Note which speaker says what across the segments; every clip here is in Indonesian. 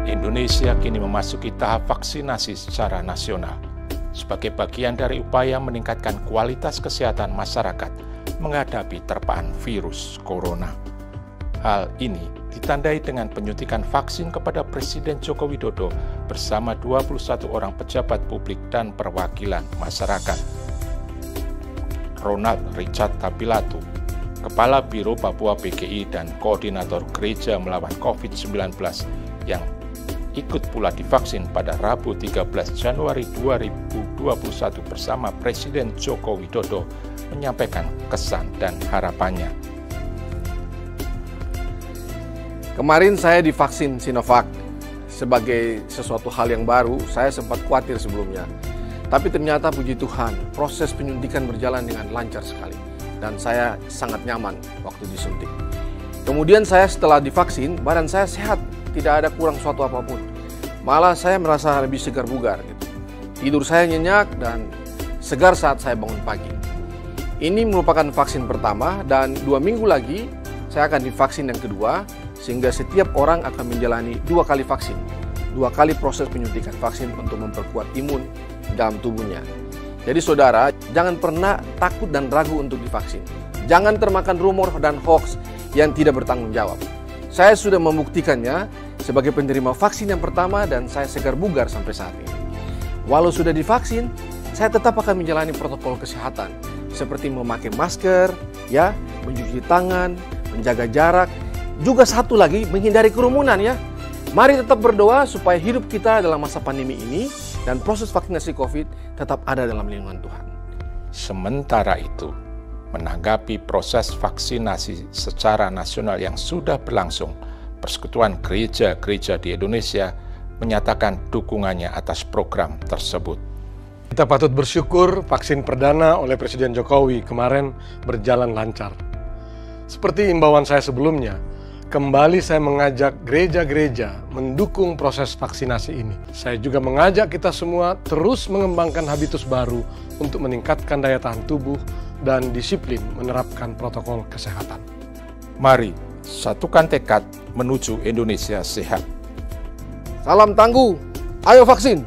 Speaker 1: Indonesia kini memasuki tahap vaksinasi secara nasional sebagai bagian dari upaya meningkatkan kualitas kesehatan masyarakat menghadapi terpaan virus corona. Hal ini ditandai dengan penyuntikan vaksin kepada Presiden Joko Widodo bersama 21 orang pejabat publik dan perwakilan masyarakat. Ronald Richard Tabilatu, Kepala Biro Papua PGI dan Koordinator Gereja Melawan COVID-19 yang ikut pula divaksin pada Rabu 13 Januari 2021 bersama Presiden Joko Widodo menyampaikan kesan dan harapannya.
Speaker 2: Kemarin saya divaksin Sinovac. Sebagai sesuatu hal yang baru, saya sempat khawatir sebelumnya. Tapi ternyata puji Tuhan, proses penyuntikan berjalan dengan lancar sekali. Dan saya sangat nyaman waktu disuntik. Kemudian saya setelah divaksin, badan saya sehat, tidak ada kurang suatu apapun. Malah saya merasa lebih segar bugar gitu. Tidur saya nyenyak dan segar saat saya bangun pagi. Ini merupakan vaksin pertama dan 2 minggu lagi saya akan divaksin yang kedua, sehingga setiap orang akan menjalani 2 kali vaksin, 2 kali proses penyuntikan vaksin untuk memperkuat imun dalam tubuhnya. Jadi saudara, jangan pernah takut dan ragu untuk divaksin. Jangan termakan rumor dan hoax yang tidak bertanggung jawab. Saya sudah membuktikannya sebagai penerima vaksin yang pertama dan saya segar bugar sampai saat ini. Walau sudah divaksin, saya tetap akan menjalani protokol kesehatan seperti memakai masker, mencuci tangan, menjaga jarak, juga satu lagi menghindari kerumunan ya. Mari tetap berdoa supaya hidup kita dalam masa pandemi ini dan proses vaksinasi COVID tetap ada dalam lindungan Tuhan.
Speaker 1: Sementara itu, menanggapi proses vaksinasi secara nasional yang sudah berlangsung, Persekutuan Gereja-Gereja di Indonesia menyatakan dukungannya atas program tersebut.
Speaker 3: Kita patut bersyukur vaksin perdana oleh Presiden Jokowi kemarin berjalan lancar. Seperti imbauan saya sebelumnya, kembali saya mengajak gereja-gereja mendukung proses vaksinasi ini. Saya juga mengajak kita semua terus mengembangkan habitus baru untuk meningkatkan daya tahan tubuh dan disiplin menerapkan protokol kesehatan.
Speaker 1: Mari satukan tekad menuju Indonesia sehat.
Speaker 2: Salam tangguh, ayo vaksin!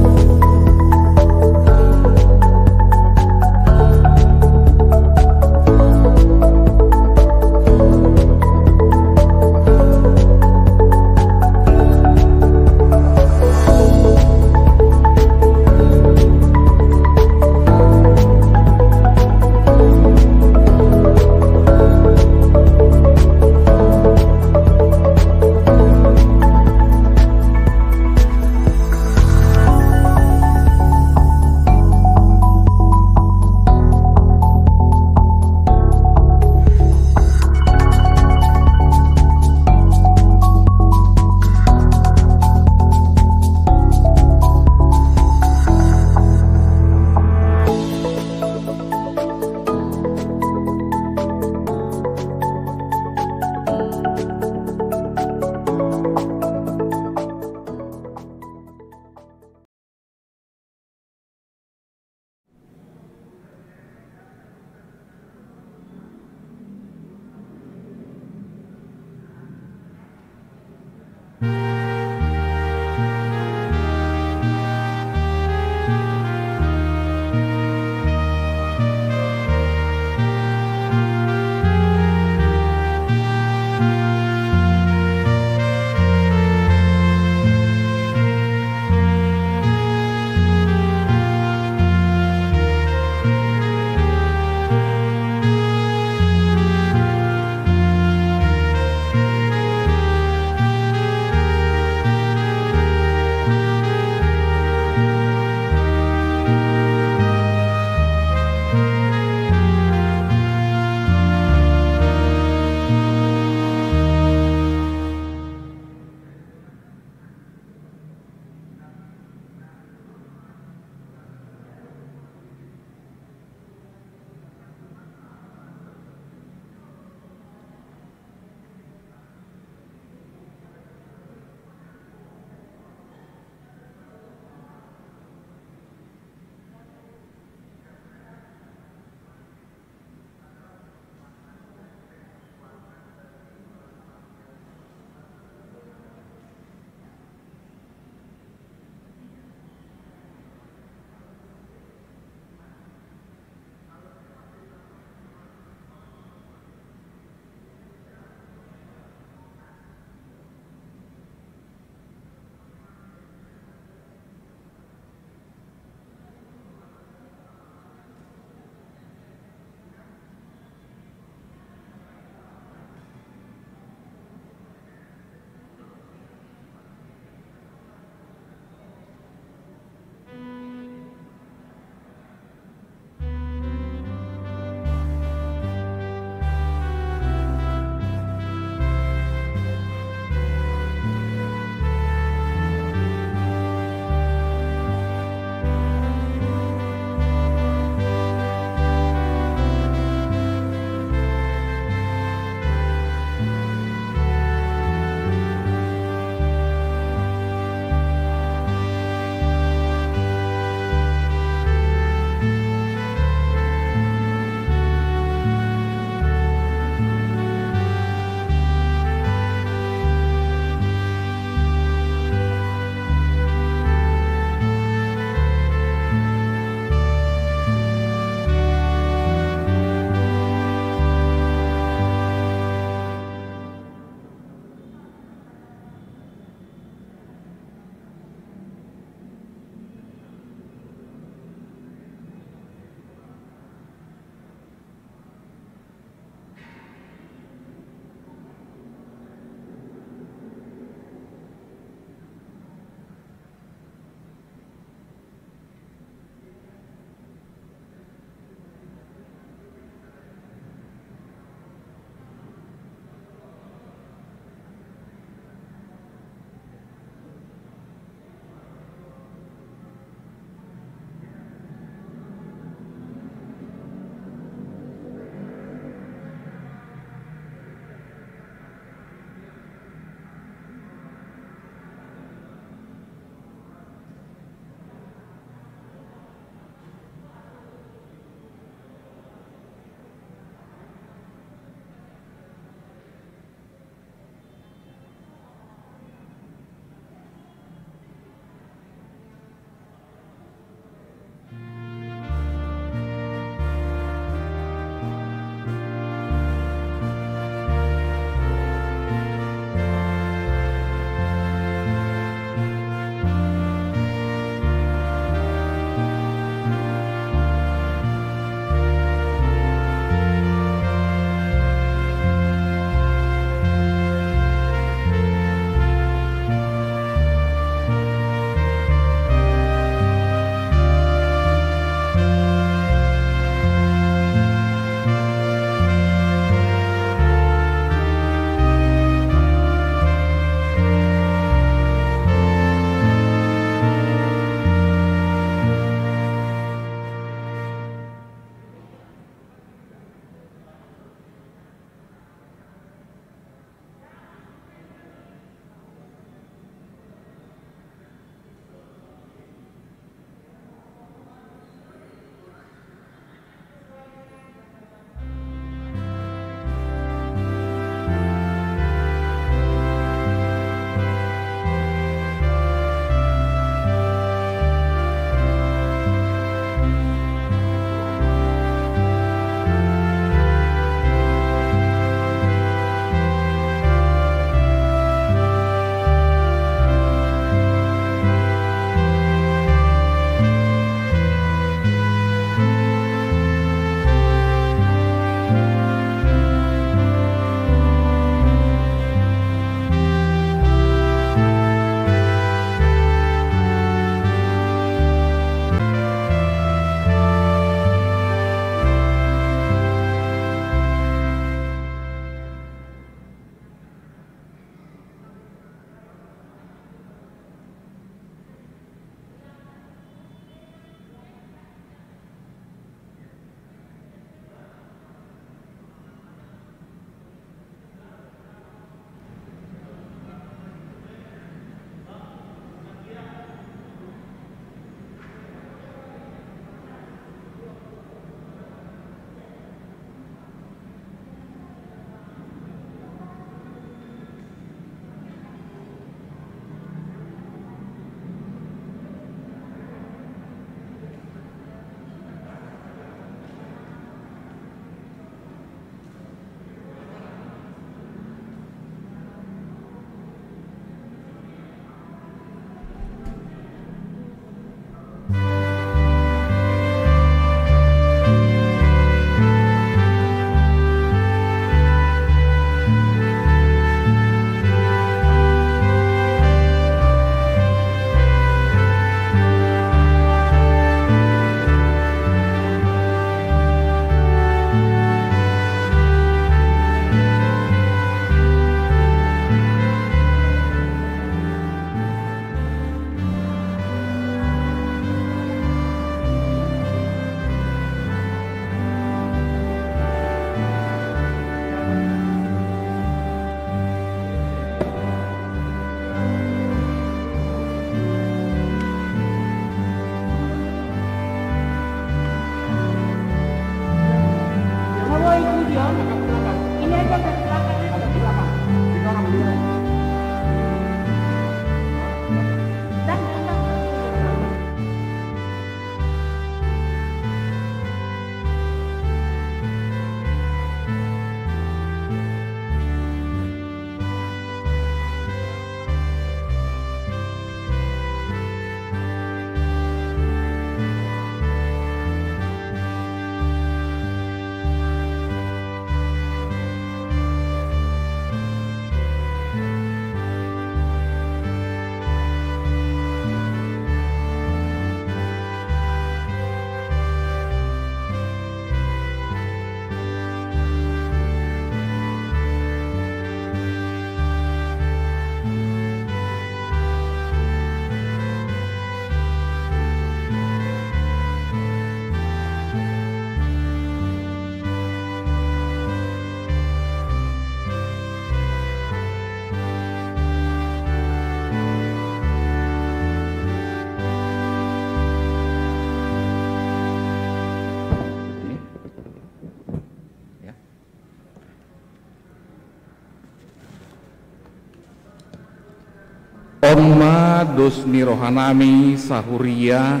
Speaker 4: Onma dos ni rohanami sahuria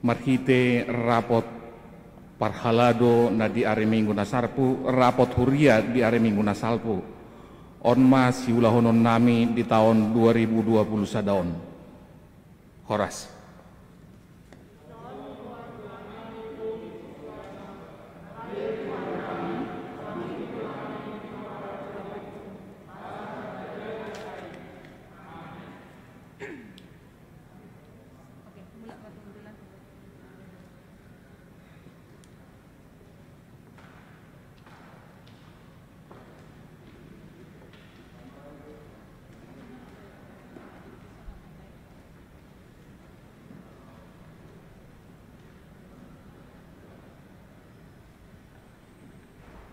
Speaker 4: marhite rapot parhalado na di are minggu na sarpu rapot huria di are minggu na salpu. Onma siulahonon nami di tahun 2020 sadaon. Horas.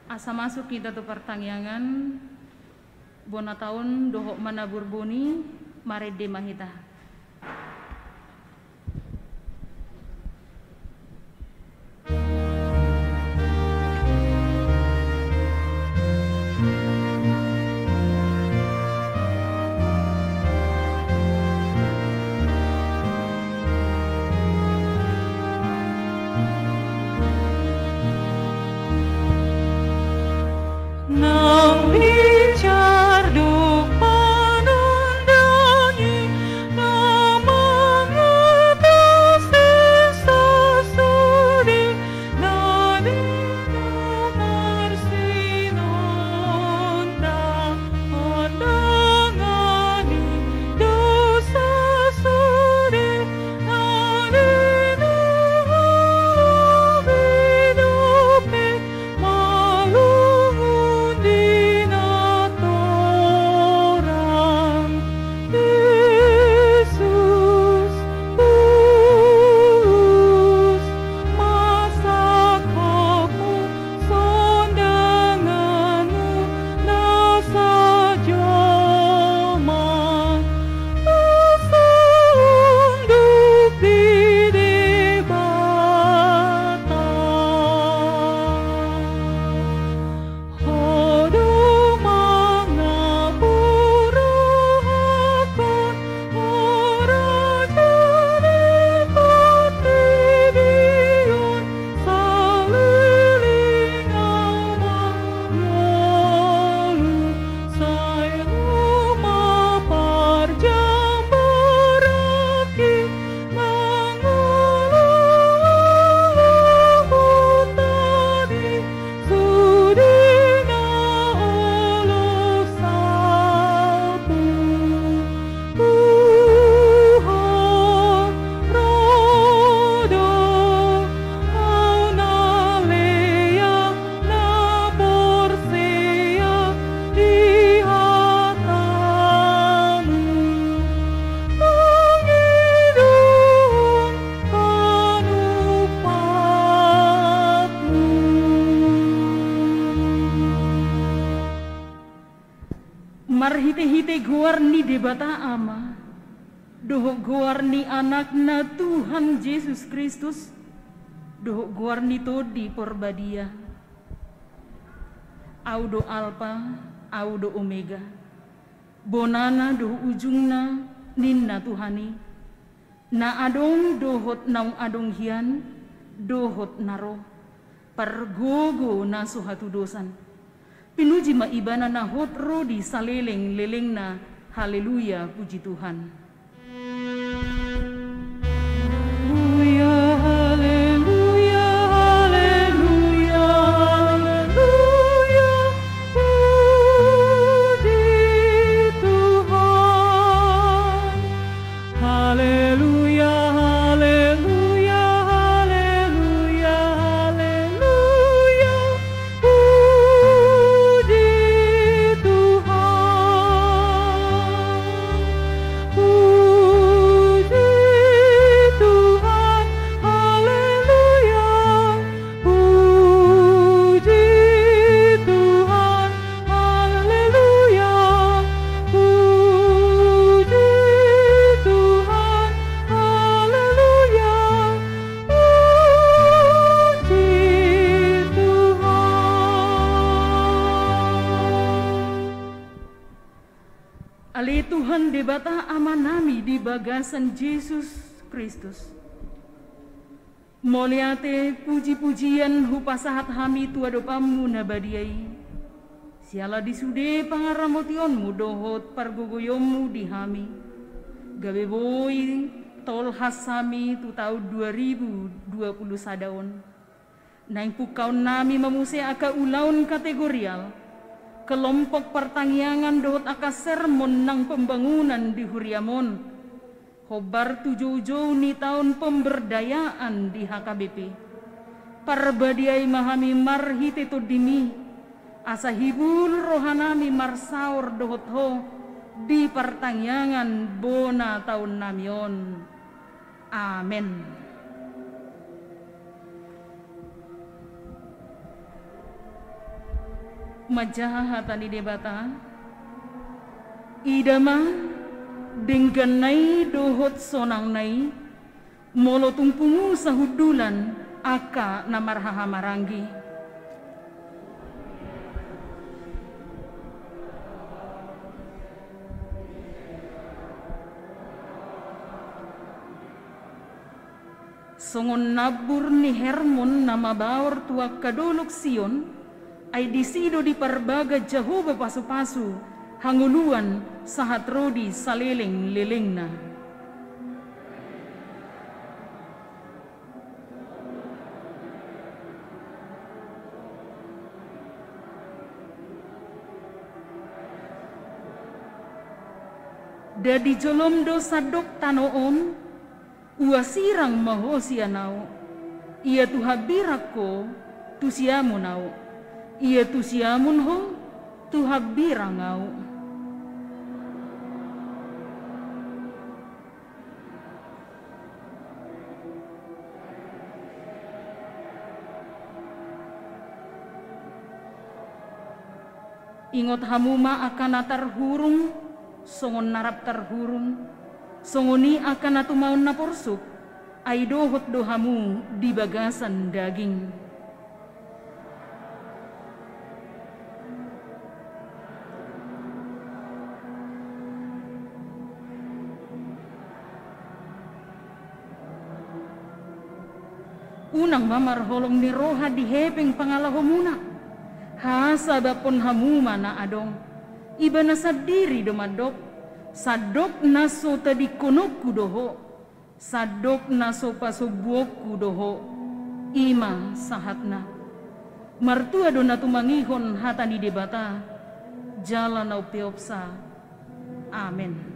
Speaker 5: Asa masuk kita tuh pertangyangan bona tahun dohok manabur boni mare de mahita. Marhite-hite guarni debata ama, doho guarni anakna Tuhan Yesus Kristus, doho guarni todi porbadia, audo alpa, audo omega, bonana doho ujungna ninna Tuhani, na adong dohot naung adong hian, dohot naro, pargogo na suhatu dosan. Pinuji maibana na hotro di saleleng-leleng na haleluya puji Tuhan.
Speaker 6: Ooh.
Speaker 5: mendebata amanami di bagasan Yesus Kristus. Moliate puji-pujian hupasahat hami tuadopamu nabadiai. Siala disude pangaramotionmu dohot pargogoyomu di hami. Gawe boy tol hasami tu tahun 2020 sadaon. Naing pukau nami memuse aka ulaun kategorial. Kelompok pertangyangan dohot aka sermon nang pembangunan di Huriamon. Hobar 7 Juni tahun pemberdayaan di HKBP. Parbadiai mahami marhite to dimi. Asa hibul rohanami marsaur dohot ho di pertangyangan bona tahun namion. Amin. Majahatan di debata idama dengan nai dohot sonang nai molo tumpungu sahudulan aka namarhaha maranggi. Songon nabur ni Hermon nama baur tua kadolok Sion ay disido di parbaga Jehovah pasu-pasu hanguluan sahat rodi saleleng lelengna. Dadi jolom do sadok tanoon uasirang mahosianau ia tu habirako tu siamu nau ia tu siamun ho tu habirangau. Ingot hamuma akan atar hurung songon narap terhurung songoni akan atumaun naporsuk ay dohot dohamu di bagasan daging. Unang mamar holong ni roha di hepeng pangalahomuna hasabapon hamuma na adong iba na sadiri domadok sadok naso tadi konokku doho sadok naso pasobuokku doho ima sahatna martua dona tumangihon hatani debata jalan au peopsa. Amen.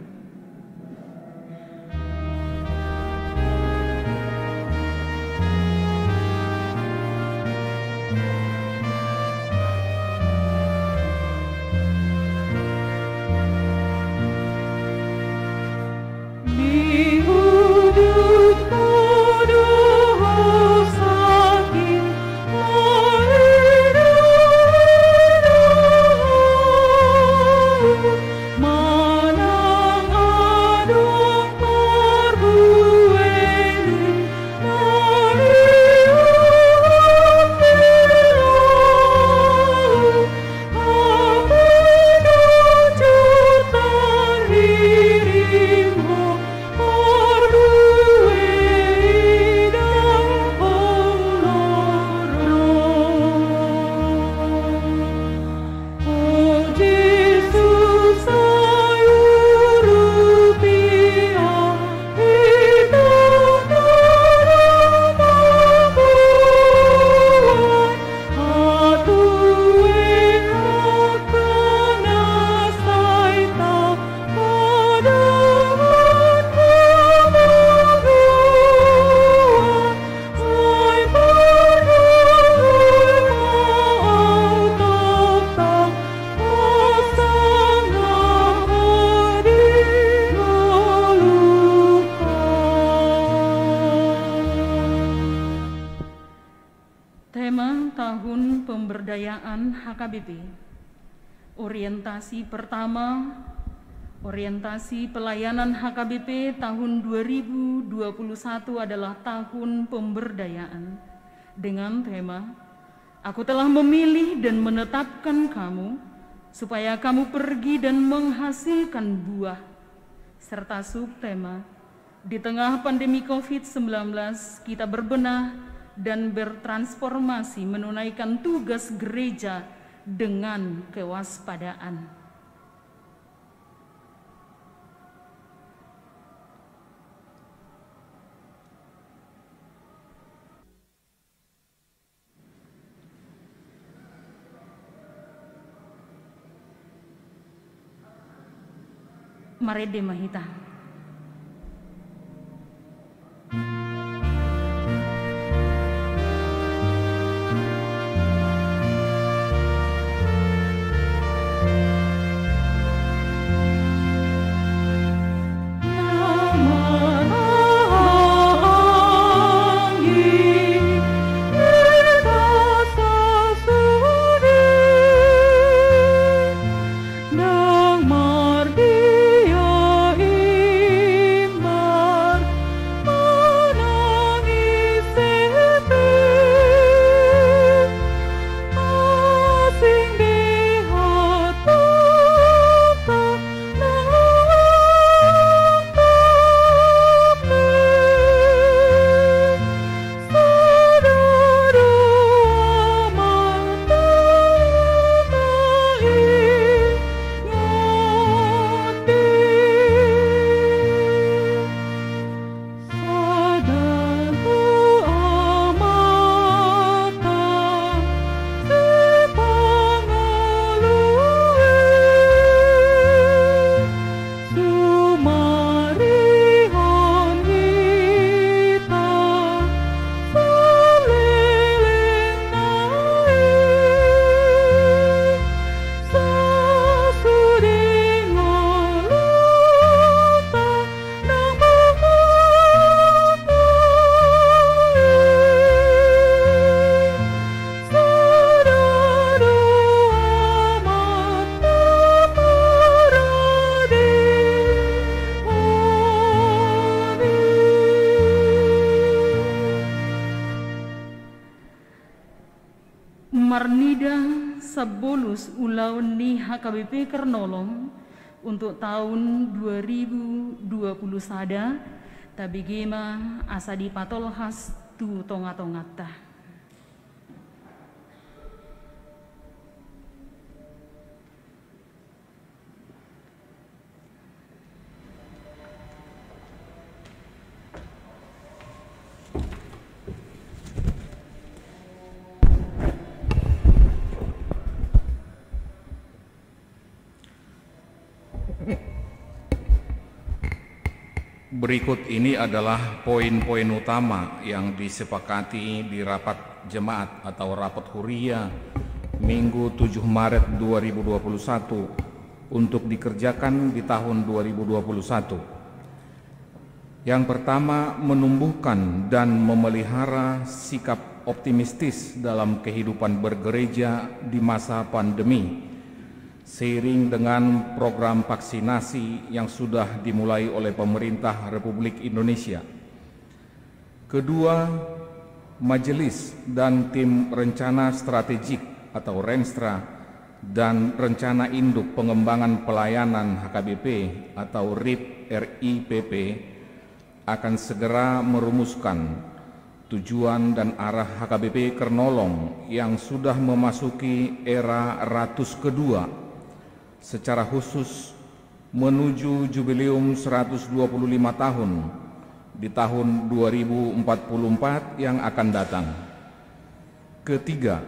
Speaker 5: Pemberdayaan HKBP. Orientasi pertama, orientasi pelayanan HKBP tahun 2021 adalah tahun pemberdayaan dengan tema Aku telah memilih dan menetapkan kamu supaya kamu pergi dan menghasilkan buah serta subtema di tengah pandemi COVID-19 kita berbenah dan bertransformasi menunaikan tugas gereja dengan kewaspadaan. Marede Mahita. Marnida Sabolus Ulau ni HKBP Kernolong untuk tahun 2020 sada tabigema asadi patolhas tu tonga-tongata.
Speaker 4: Berikut ini adalah poin-poin utama yang disepakati di rapat jemaat atau rapat huria Minggu 7 Maret 2021 untuk dikerjakan di tahun 2021. Yang pertama, menumbuhkan dan memelihara sikap optimistis dalam kehidupan bergereja di masa pandemi, seiring dengan program vaksinasi yang sudah dimulai oleh pemerintah Republik Indonesia. Kedua, majelis dan tim rencana strategik atau Renstra dan rencana induk pengembangan pelayanan HKBP atau RIP akan segera merumuskan tujuan dan arah HKBP Kernolong yang sudah memasuki era ratus kedua, secara khusus menuju jubileum 125 tahun di tahun 2044 yang akan datang. Ketiga,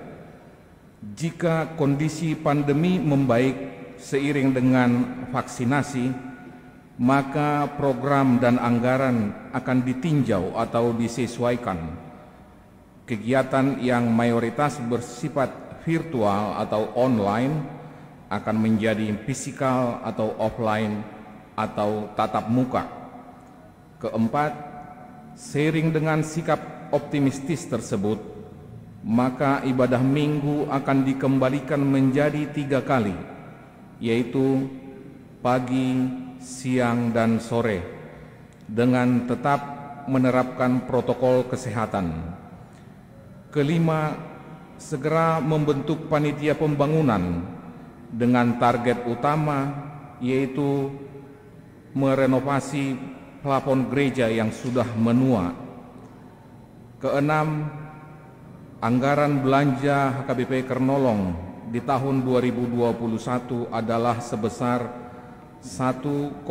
Speaker 4: jika kondisi pandemi membaik seiring dengan vaksinasi, maka program dan anggaran akan ditinjau atau disesuaikan. Kegiatan yang mayoritas bersifat virtual atau online akan menjadi fisikal atau offline atau tatap muka. Keempat, seiring dengan sikap optimistis tersebut, maka ibadah minggu akan dikembalikan menjadi 3 kali, yaitu pagi, siang, dan sore, dengan tetap menerapkan protokol kesehatan. Kelima, segera membentuk panitia pembangunan dengan target utama yaitu merenovasi plafon gereja yang sudah menua. Keenam, anggaran belanja HKBP Kernolong di tahun 2021 adalah sebesar 1,9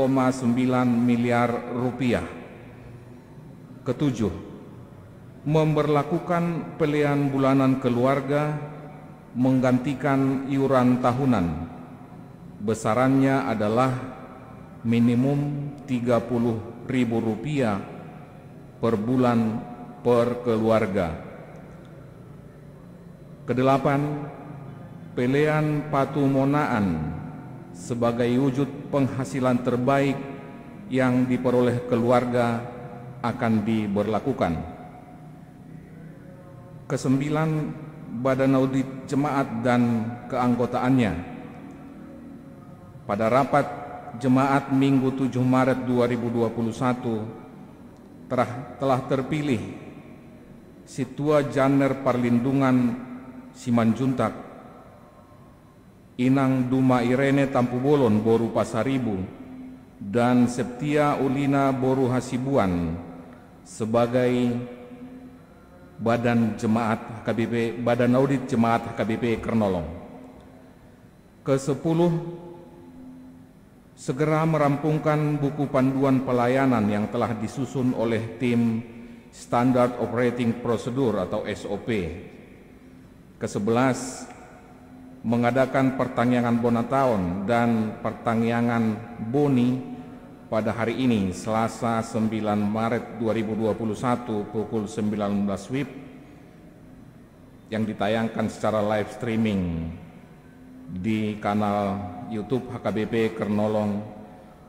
Speaker 4: miliar rupiah. Ketujuh, memberlakukan pelian bulanan keluarga menggantikan iuran tahunan. Besarannya adalah minimum Rp30.000 per bulan per keluarga. Kedelapan, pelian patumonaan sebagai wujud penghasilan terbaik yang diperoleh keluarga akan diberlakukan. Kesembilan, Badan Audit Jemaat dan keanggotaannya. Pada rapat Jemaat Minggu 7 Maret 2021 telah terpilih Situa Janer Parlindungan Simanjuntak, Inang Duma Irene Tampubolon Boru Pasaribu, dan Septia Ulina Boru Hasibuan sebagai Badan Audit Jemaat HKBP Kernolong. Ke-10, segera merampungkan buku panduan pelayanan yang telah disusun oleh tim Standard Operating Procedure atau SOP. Ke-11, mengadakan pertangyangan Bonataon dan pertangyangan Boni pada hari ini, Selasa 9 Maret 2021 pukul 19 WIB, yang ditayangkan secara live streaming di kanal YouTube HKBP Kernolong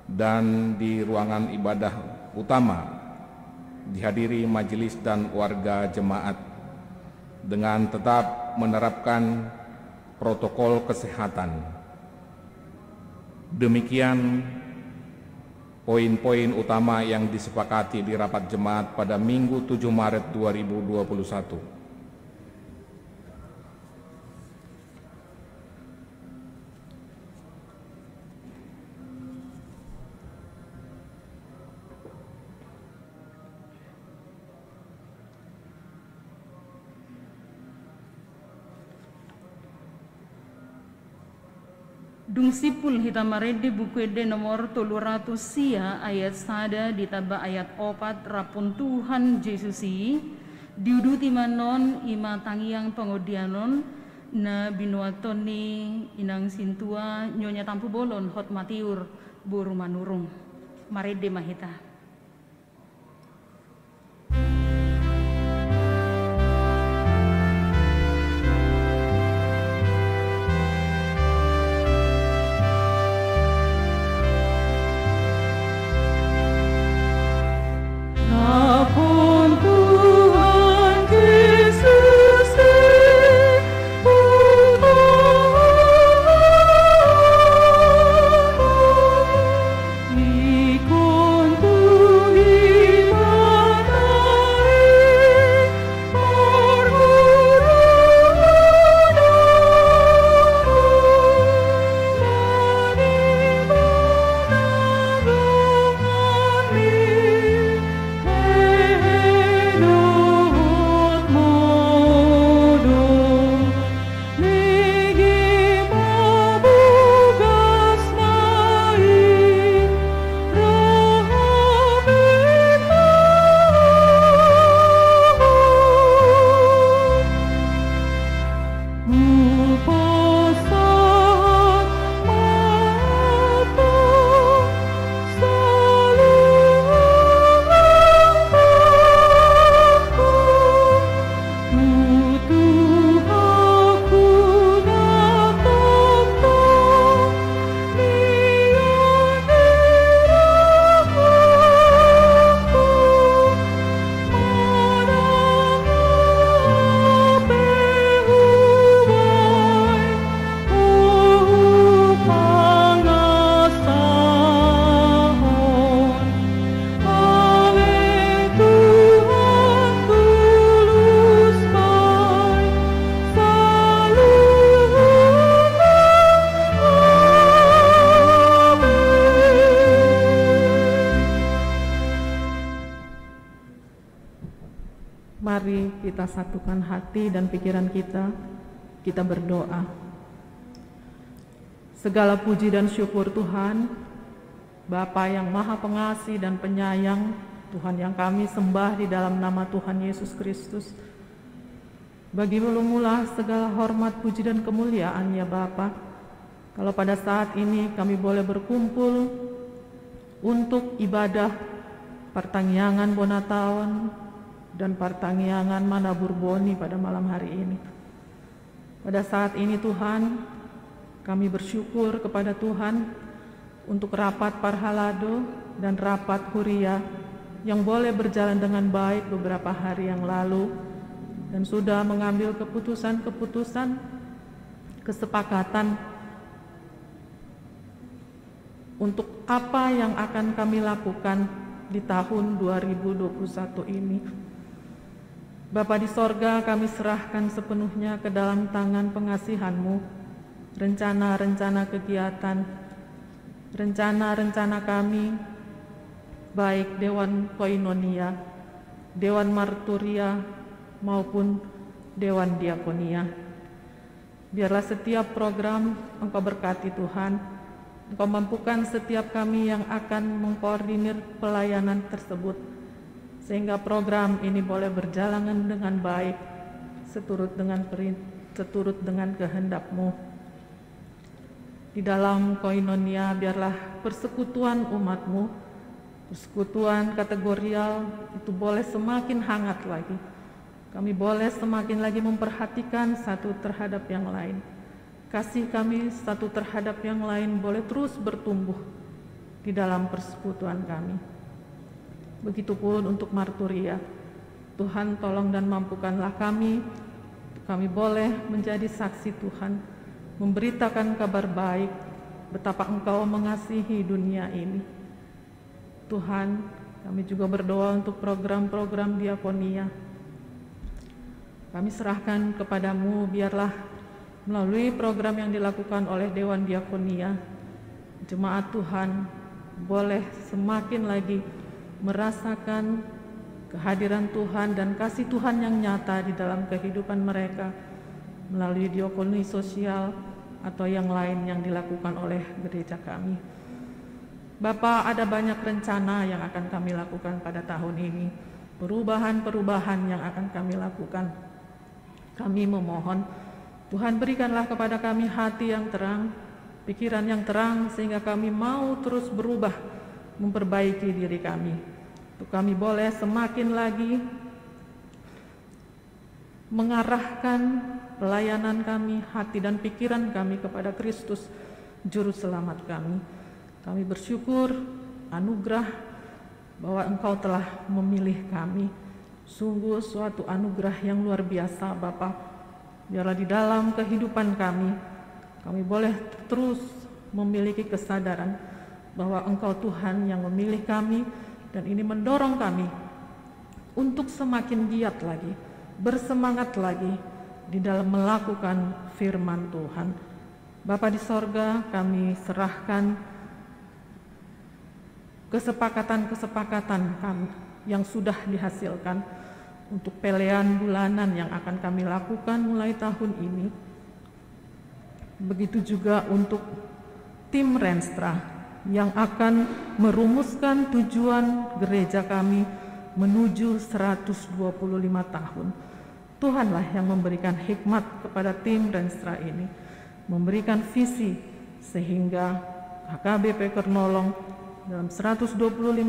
Speaker 4: dan di ruangan ibadah utama, dihadiri majelis dan warga jemaat dengan tetap menerapkan protokol kesehatan. Demikian poin-poin utama yang disepakati di rapat jemaat pada Minggu 7 Maret 2021.
Speaker 5: Dungsipul hitamarede bukuede nomor 300 sia ayat sada ditaba ayat 4 rapun Tuhan Yesusi diuduti manon ima tangiang pengodianon na binuatoni inang sintua nyonya tampu bolon hot matiur buru manurung marede mahita.
Speaker 6: buka satukan hati dan pikiran kita berdoa. Segala puji dan syukur Tuhan, Bapa yang Maha Pengasih dan Penyayang, Tuhan yang kami sembah di dalam nama Tuhan Yesus Kristus. Bagi-Mu mula segala hormat, puji dan kemuliaan ya Bapa. Kalau pada saat ini kami boleh berkumpul untuk ibadah Pertangyangan Bonataon dan Pertangyangan Manaburboni pada malam hari ini. Pada saat ini Tuhan, kami bersyukur kepada Tuhan untuk rapat Parhalado dan rapat Huria yang boleh berjalan dengan baik beberapa hari yang lalu dan sudah mengambil keputusan-keputusan kesepakatan untuk apa yang akan kami lakukan di tahun 2021 ini. Bapa di sorga, kami serahkan sepenuhnya ke dalam tangan pengasihan-Mu, rencana-rencana kegiatan, rencana-rencana kami, baik Dewan Koinonia, Dewan Marturia, maupun Dewan Diakonia. Biarlah setiap program Engkau berkati Tuhan, Engkau mampukan setiap kami yang akan mengkoordinir pelayanan tersebut, sehingga program ini boleh berjalan dengan baik, seturut dengan kehendak-Mu. Di dalam koinonia, biarlah persekutuan umat-Mu, persekutuan kategorial itu boleh semakin hangat lagi. Kami boleh semakin lagi memperhatikan satu terhadap yang lain. Kasih kami satu terhadap yang lain boleh terus bertumbuh di dalam persekutuan kami. Begitupun untuk Marturia. Tuhan tolong dan mampukanlah kami boleh menjadi saksi Tuhan, memberitakan kabar baik, betapa Engkau mengasihi dunia ini. Tuhan, kami juga berdoa untuk program-program diakonia. Kami serahkan kepadamu, biarlah melalui program yang dilakukan oleh Dewan Diakonia, jemaat Tuhan boleh semakin lagi merasakan kehadiran Tuhan dan kasih Tuhan yang nyata di dalam kehidupan mereka melalui diakoni sosial atau yang lain yang dilakukan oleh gereja kami. Bapa, ada banyak rencana yang akan kami lakukan pada tahun ini, perubahan-perubahan yang akan kami lakukan. Kami memohon, Tuhan berikanlah kepada kami hati yang terang, pikiran yang terang, sehingga kami mau terus berubah, memperbaiki diri kami. Untuk kami boleh semakin lagi mengarahkan pelayanan kami, hati dan pikiran kami kepada Kristus, Juru Selamat kami. Kami bersyukur, anugerah bahwa Engkau telah memilih kami. Sungguh suatu anugerah yang luar biasa Bapa. Biarlah di dalam kehidupan kami boleh terus memiliki kesadaran bahwa Engkau Tuhan yang memilih kami, dan ini mendorong kami untuk semakin giat lagi, bersemangat lagi di dalam melakukan firman Tuhan. Bapa di sorga, kami serahkan kesepakatan-kesepakatan kami yang sudah dihasilkan untuk pelean bulanan yang akan kami lakukan mulai tahun ini. Begitu juga untuk tim Renstra yang akan merumuskan tujuan gereja kami menuju 125 tahun. Tuhanlah yang memberikan hikmat kepada tim Renstra ini, memberikan visi sehingga HKBP Kernolong dalam 125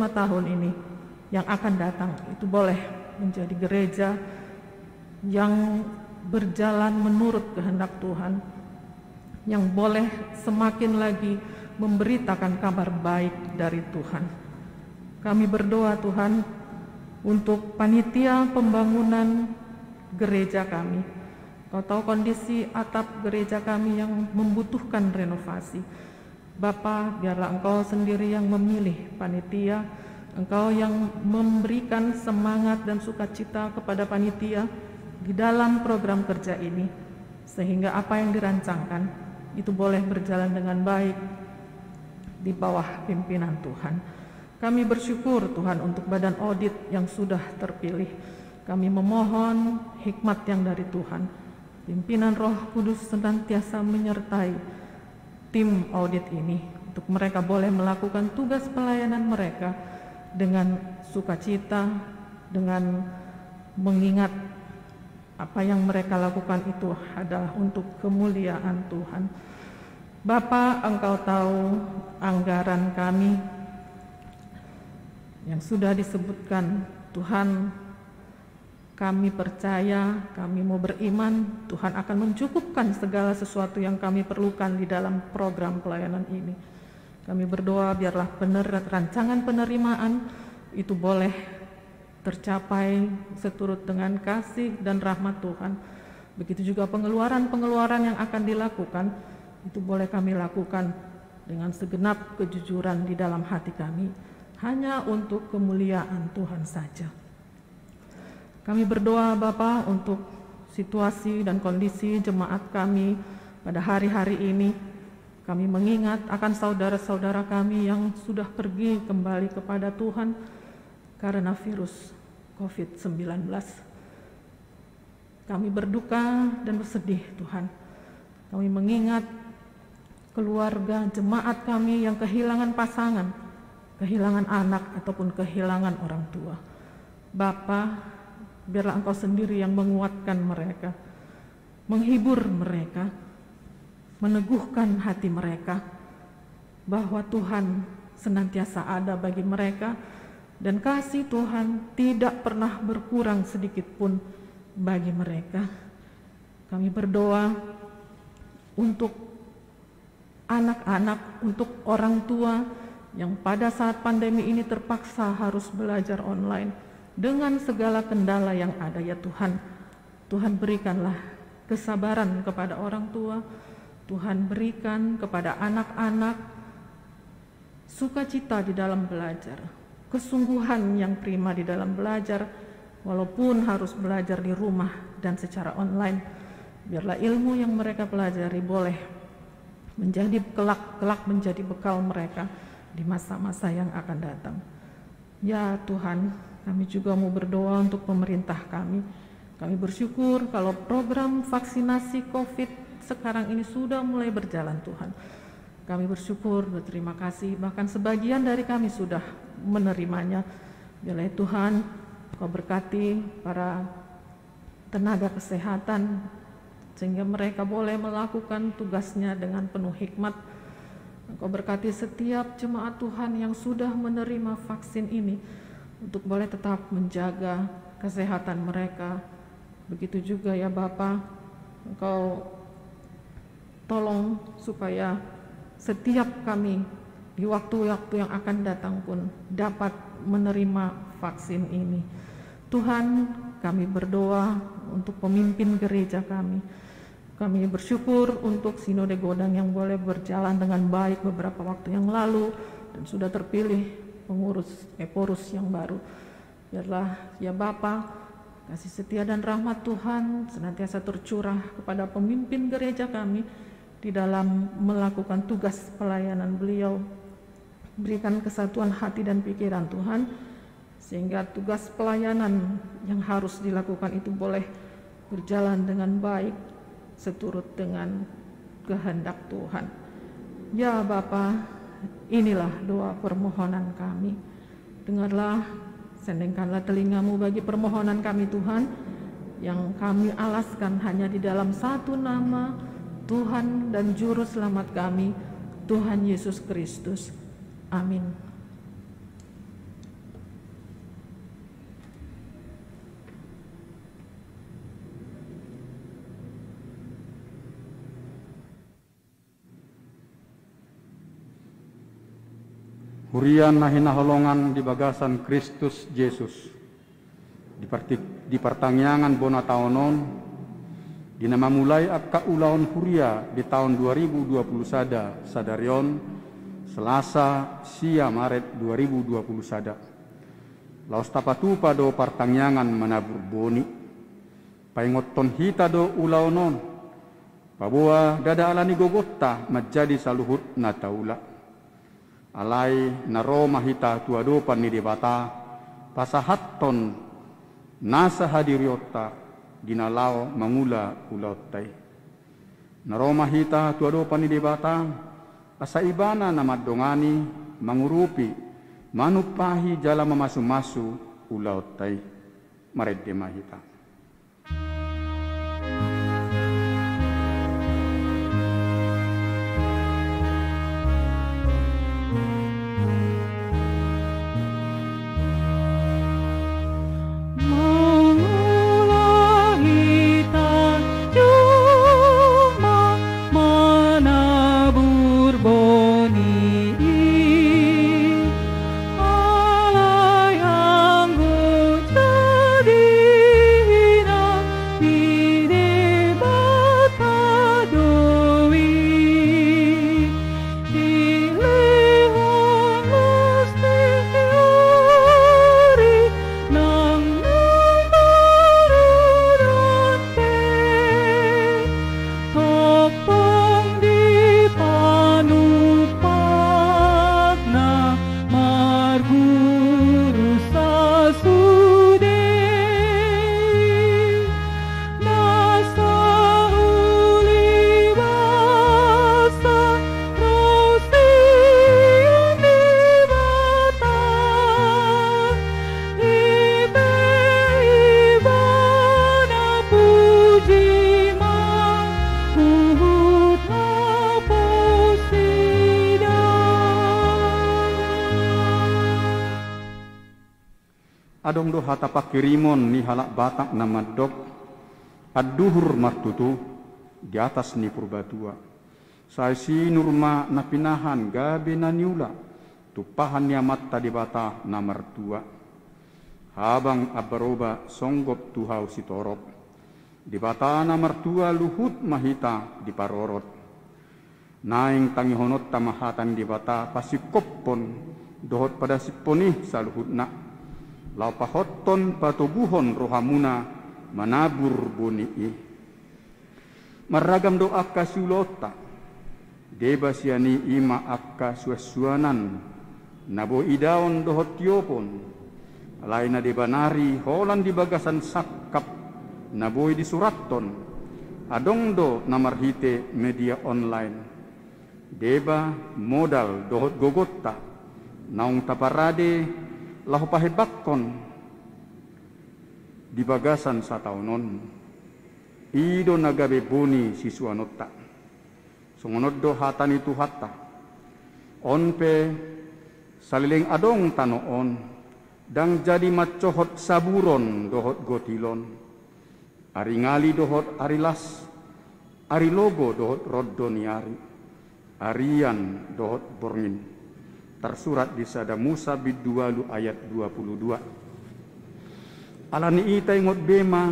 Speaker 6: tahun ini yang akan datang itu boleh menjadi gereja yang berjalan menurut kehendak Tuhan, yang boleh semakin lagi memberitakan kabar baik dari Tuhan. Kami berdoa Tuhan untuk panitia pembangunan gereja kami. Kau tahu kondisi atap gereja kami yang membutuhkan renovasi. Bapa, biarlah Engkau sendiri yang memilih panitia, Engkau yang memberikan semangat dan sukacita kepada panitia di dalam program kerja ini, sehingga apa yang dirancangkan itu boleh berjalan dengan baik di bawah pimpinan Tuhan. Kami bersyukur Tuhan untuk badan audit yang sudah terpilih. Kami memohon hikmat yang dari Tuhan. Pimpinan Roh Kudus senantiasa menyertai tim audit ini untuk mereka boleh melakukan tugas pelayanan mereka dengan sukacita, dengan mengingat apa yang mereka lakukan itu adalah untuk kemuliaan Tuhan. Bapa, Engkau tahu anggaran kami yang sudah disebutkan. Tuhan, kami percaya, kami mau beriman, Tuhan akan mencukupkan segala sesuatu yang kami perlukan di dalam program pelayanan ini. Kami berdoa biarlah rancangan penerimaan itu boleh tercapai seturut dengan kasih dan rahmat Tuhan. Begitu juga pengeluaran-pengeluaran yang akan dilakukan, itu boleh kami lakukan dengan segenap kejujuran di dalam hati kami, hanya untuk kemuliaan Tuhan saja. Kami berdoa Bapa untuk situasi dan kondisi jemaat kami pada hari-hari ini. Kami mengingat akan saudara-saudara kami yang sudah pergi kembali kepada Tuhan karena virus COVID-19. Kami berduka dan bersedih Tuhan. Kami mengingat keluarga jemaat kami yang kehilangan pasangan, kehilangan anak ataupun kehilangan orang tua. Bapa, biarlah Engkau sendiri yang menguatkan mereka, menghibur mereka, meneguhkan hati mereka bahwa Tuhan senantiasa ada bagi mereka dan kasih Tuhan tidak pernah berkurang sedikit pun bagi mereka. Kami berdoa untuk anak-anak, untuk orang tua yang pada saat pandemi ini terpaksa harus belajar online dengan segala kendala yang ada. Ya Tuhan, Tuhan berikanlah kesabaran kepada orang tua, Tuhan berikan kepada anak-anak sukacita di dalam belajar, kesungguhan yang prima di dalam belajar, walaupun harus belajar di rumah dan secara online. Biarlah ilmu yang mereka pelajari boleh menjadi kelak menjadi bekal mereka di masa-masa yang akan datang. Ya Tuhan, kami juga mau berdoa untuk pemerintah kami. Kami bersyukur kalau program vaksinasi COVID sekarang ini sudah mulai berjalan Tuhan. Kami bersyukur, berterima kasih, bahkan sebagian dari kami sudah menerimanya. Biarlah Tuhan, Kau berkati para tenaga kesehatan sehingga mereka boleh melakukan tugasnya dengan penuh hikmat. Engkau berkati setiap jemaat Tuhan yang sudah menerima vaksin ini untuk boleh tetap menjaga kesehatan mereka. Begitu juga ya Bapa, Engkau tolong supaya setiap kami di waktu-waktu yang akan datang pun dapat menerima vaksin ini. Tuhan, kami berdoa untuk pemimpin gereja kami. Kami bersyukur untuk Sinode Godang yang boleh berjalan dengan baik beberapa waktu yang lalu dan sudah terpilih pengurus Eporus yang baru. Biarlah ya Bapa, kasih setia dan rahmat Tuhan senantiasa tercurah kepada pemimpin gereja kami di dalam melakukan tugas pelayanan beliau. Berikan kesatuan hati dan pikiran Tuhan, sehingga tugas pelayanan yang harus dilakukan itu boleh berjalan dengan baik, seturut dengan kehendak Tuhan. Ya Bapa, inilah doa permohonan kami. Dengarlah, sendengkanlah telingamu bagi permohonan kami Tuhan, yang kami alaskan hanya di dalam satu nama, Tuhan dan Juru Selamat kami, Tuhan Yesus Kristus. Amin.
Speaker 7: Hurian nahina holongan di bagasan Kristus Yesus. Di pertangyangan bona taonon, di nama mulai akka ulaon huria di tahun 2020 sadarion Selasa sia Maret 2020 sada. Laos tapatu pado partangyangan menabur boni. Paingoton hita do ulaonon. Paboa dada alani gogotta menjadi saluhut na taula. Alai naro mahita tuado panidibata pasahatton nasa hadiriota dinalao mangula ulautai. Naroma hita tuado panidebata asa ibana namadongani mangurupi manupahi jala mamasu-masu ulautai maredde mahita. Adong do hata pakirimon ni halak batak nama dok aduhur martutu di atas ni purbatua. Saya si nurma napinahan gabe naniula tupahan niamat tadi bata namar tua. Habang abaroba songgop tuhau sitorok di bata namar tua luhut mahita di parorot. Naing tangihonot tamahatan di bata pasikoppon dohot pada siponih saluhut nak. Laupahotton patubuhon rohamuna manabur boni'i. Maragam do akka sulota deba siani ima akka suasuanan nabo idaon dohot tiopon laina deba nari holan di bagasan sakap naboi di suratton adong do namarhite media online deba modal dohot gogotta naung taparade lahu pahebakkon di bagasan sataunon ido nagabe boni sisuanotta sungonoddo hatani tu hatta onpe saliling adong tanoon dang jadi macohot saburon dohot gotilon ari ngali dohot arilas ari logo dohot roddoniari arian dohot borngin tersurat di Sada Musa bid-2 ayat 22. Alani ita ingot bema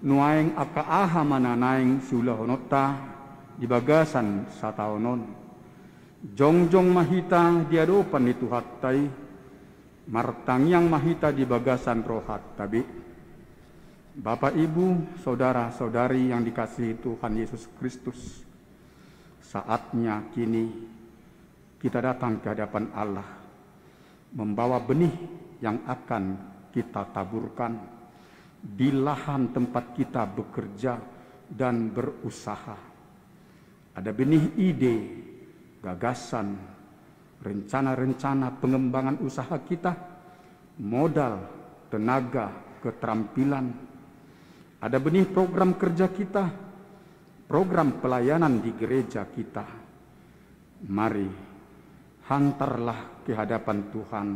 Speaker 7: nuaing aka aha mananaing sulahonota di bagasan sataunon. Jongjong mahita diadopan itu hattai martangyang mahita di bagasan rohat tabi. Bapak Ibu, saudara-saudari yang dikasihi Tuhan Yesus Kristus, saatnya kini kita datang ke hadapan Allah, membawa benih yang akan kita taburkan di lahan tempat kita bekerja dan berusaha. Ada benih ide, gagasan, rencana-rencana pengembangan usaha kita, modal, tenaga, keterampilan. Ada benih program kerja kita, program pelayanan di gereja kita. Mari hantarlah ke hadapan Tuhan.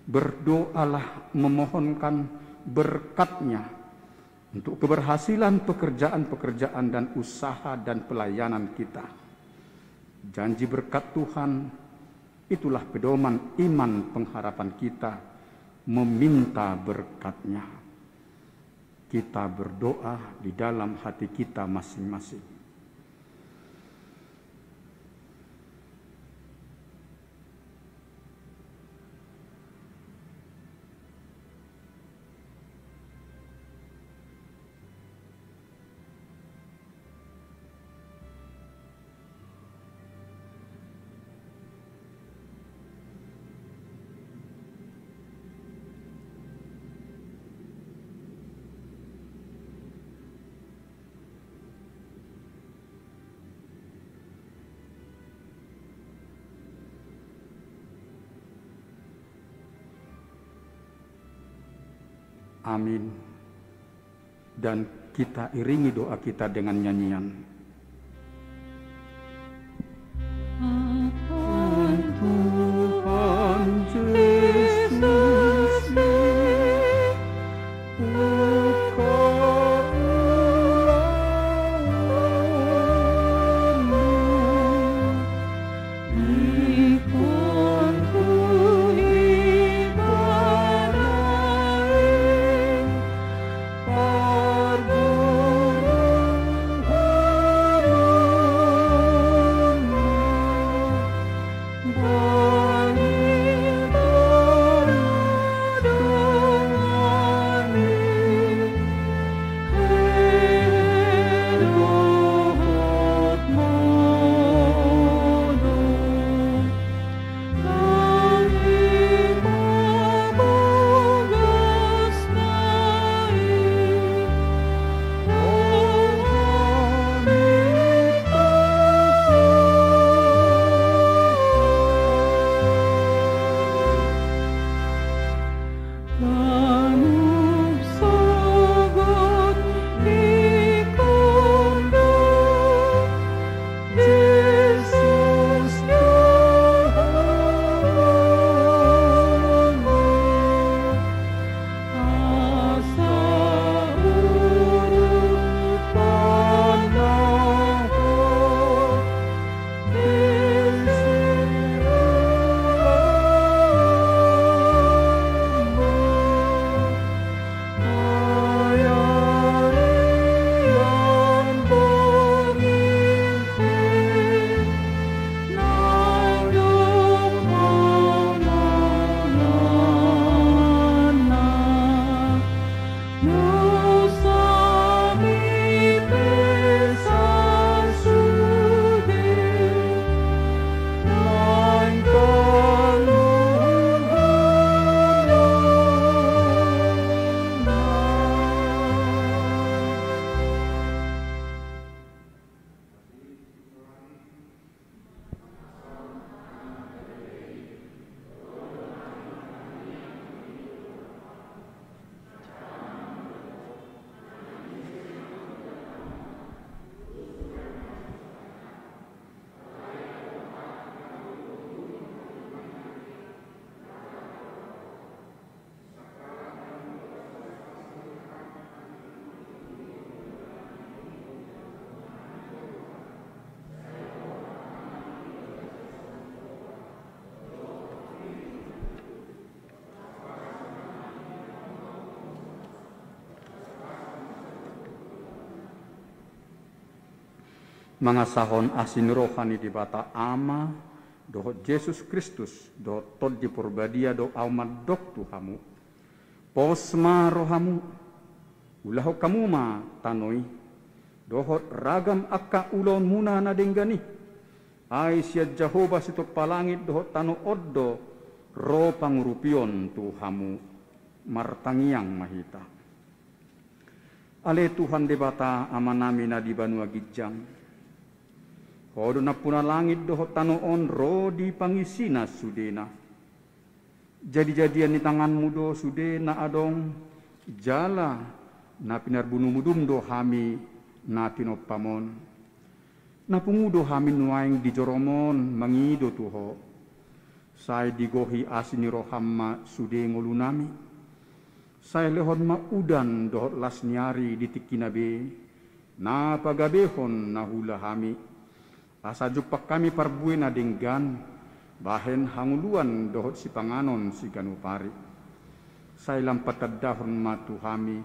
Speaker 7: Berdoalah memohonkan berkat-Nya untuk keberhasilan pekerjaan-pekerjaan dan usaha dan pelayanan kita. Janji berkat Tuhan itulah pedoman iman pengharapan kita meminta berkat-Nya. Kita berdoa di dalam hati kita masing-masing. Amin. Dan kita iringi doa kita dengan nyanyian. Tuhan Yesus, mangasahon asin rohani di bata ama dohot Yesus Kristus dohot tod di porbadia do aumat dok tuhamu posma rohamu ulahu kamu ma tanoi dohot ragam akka ulon muna na denggani ai siat Jehovah situ palangit dohot tano oddo ro pangurupion tuhamu martangiang mahita ale Tuhan debata amanami na di banua gijang Hodo na puna langit dohot tanoon ro di pangisina sudena. Jadi-jadian di tanganmu do sudena adong jala na pinarbunumudum do hami na tinopamon. Na pungudo hami nuaing di joromon mangido tuho. Say digohi asini rohamma sude ngolunami. Say lehon ma udan dohot lasniari di tikinabe. Na pagabehon na hula hami. Asa jupak kami parbuin na dinggan, bahen hanguluan dohot si panganon si ganupari. Say lampat dahon matu hami,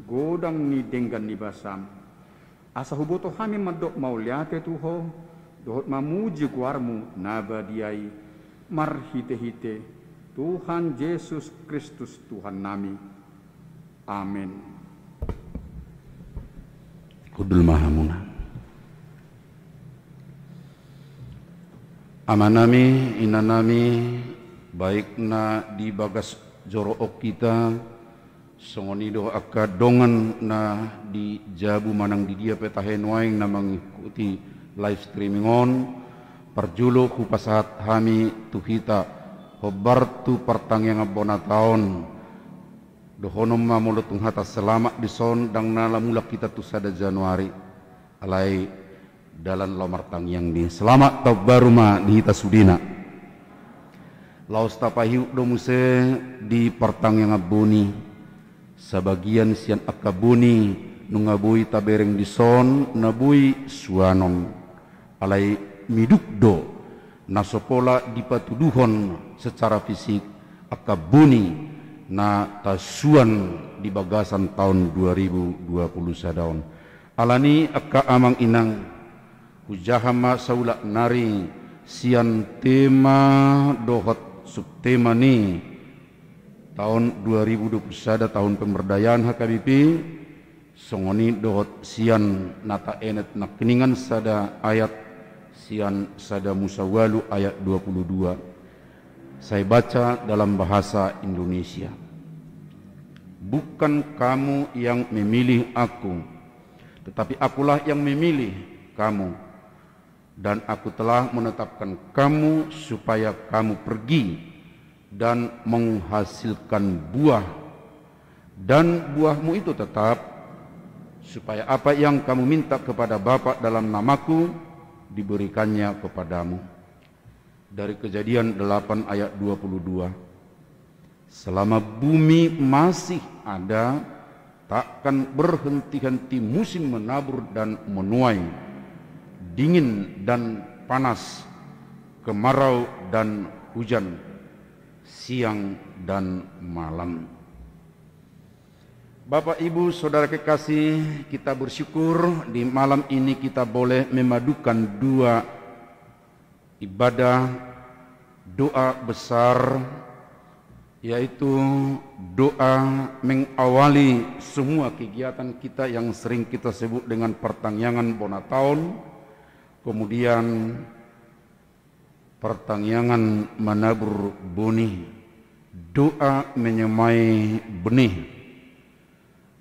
Speaker 7: godang ni denggan ni basam. Asa huboto hami madok mauliate tuho, dohot mamuji guarmu nabadiai, marhite-hite, Tuhan Yesus Kristus Tuhan nami. Amin. Kudul mahamuna. Amanami, inanami, baik na di bagas jorook kita, songonido akka dongan na di jabu manang di dia petahen waing na mengikuti live streaming on, parjulo kupasahat hami tuhita, hobartu pertangyang abona taon,
Speaker 8: dohonom mamolotung hata selamat dison dang nala mulak kita tu sada Januari alai dalan lomartang yang di selamat tau baru ma di hita sudina laos tapahiu domuse di partang yang abuni sabagian sian akabuni nungabui tabereng dison nabui suanon alai midukdo nasopola dipatuduhon secara fisik akabuni na tasuan di bagasan tahun 2020 sadaon alani akka amang inang hujahama saula nari sian tema dohot subtema ni tahun 2020 sada tahun pemberdayaan HKBP songoni dohot sian nata enet na keningan sada ayat sian sada Musawalu ayat 22. Saya baca dalam bahasa Indonesia. Bukan kamu yang memilih aku, tetapi akulah yang memilih kamu. Dan aku telah menetapkan kamu supaya kamu pergi dan menghasilkan buah. Dan buahmu itu tetap, supaya apa yang kamu minta kepada Bapa dalam namaku, diberikannya kepadamu. Dari Kejadian 8 ayat 22. Selama bumi masih ada, takkan berhenti-henti musim menabur dan menuai, dingin dan panas, kemarau dan hujan, siang dan malam. Bapak Ibu Saudara kekasih, kita bersyukur di malam ini kita boleh memadukan dua ibadah doa besar, yaitu doa mengawali semua kegiatan kita yang sering kita sebut dengan pertangyangan Bonataun, kemudian pertangyangan menabur benih, doa menyemai benih,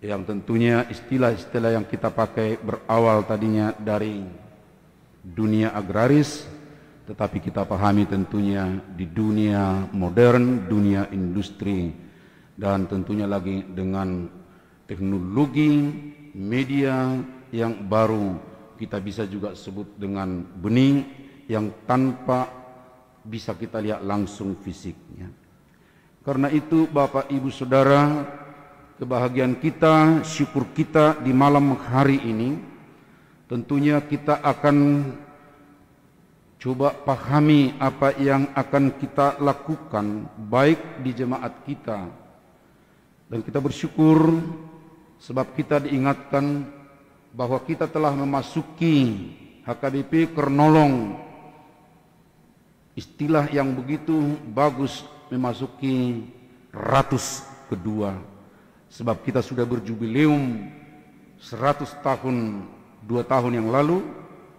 Speaker 8: yang tentunya istilah-istilah yang kita pakai berawal tadinya dari dunia agraris, tetapi kita pahami tentunya di dunia modern, dunia industri, dan tentunya lagi dengan teknologi, media yang baru, kita bisa juga sebut dengan benih yang tanpa bisa kita lihat langsung fisiknya. Karena itu Bapak Ibu Saudara, kebahagiaan kita, syukur kita di malam hari ini, tentunya kita akan coba pahami apa yang akan kita lakukan baik di jemaat kita. Dan kita bersyukur sebab kita diingatkan bahwa kita telah memasuki HKBP Kernolong, istilah yang begitu bagus, memasuki ratus kedua. Sebab kita sudah berjubileum 100 tahun 2 tahun yang lalu,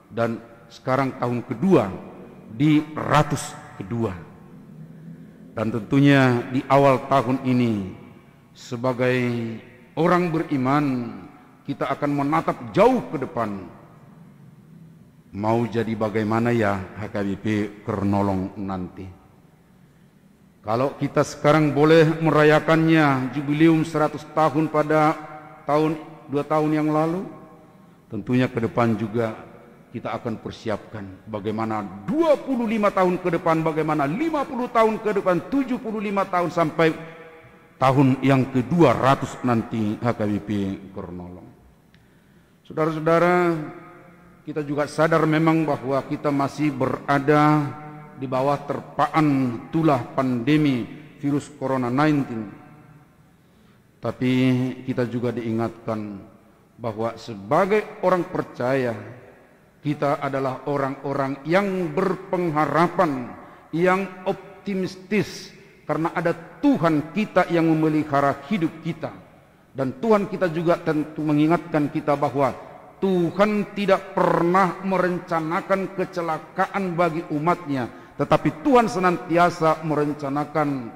Speaker 8: dan sekarang tahun kedua di ratus kedua. Dan tentunya di awal tahun ini sebagai orang beriman kita akan menatap jauh ke depan. Mau jadi bagaimana ya HKBP Kernolong nanti. Kalau kita sekarang boleh merayakannya jubileum 100 tahun pada tahun 2 tahun yang lalu, tentunya ke depan juga kita akan persiapkan bagaimana 25 tahun ke depan, bagaimana 50 tahun ke depan, 75 tahun sampai tahun yang ke-200 nanti HKBP Kernolong. Saudara-saudara, kita juga sadar memang bahwa kita masih berada di bawah terpaan tulah pandemi virus Corona 19. Tapi kita juga diingatkan bahwa sebagai orang percaya, kita adalah orang-orang yang berpengharapan, yang optimistis, karena ada Tuhan kita yang memelihara hidup kita. Dan Tuhan kita juga tentu mengingatkan kita bahwa Tuhan tidak pernah merencanakan kecelakaan bagi umatnya, tetapi Tuhan senantiasa merencanakan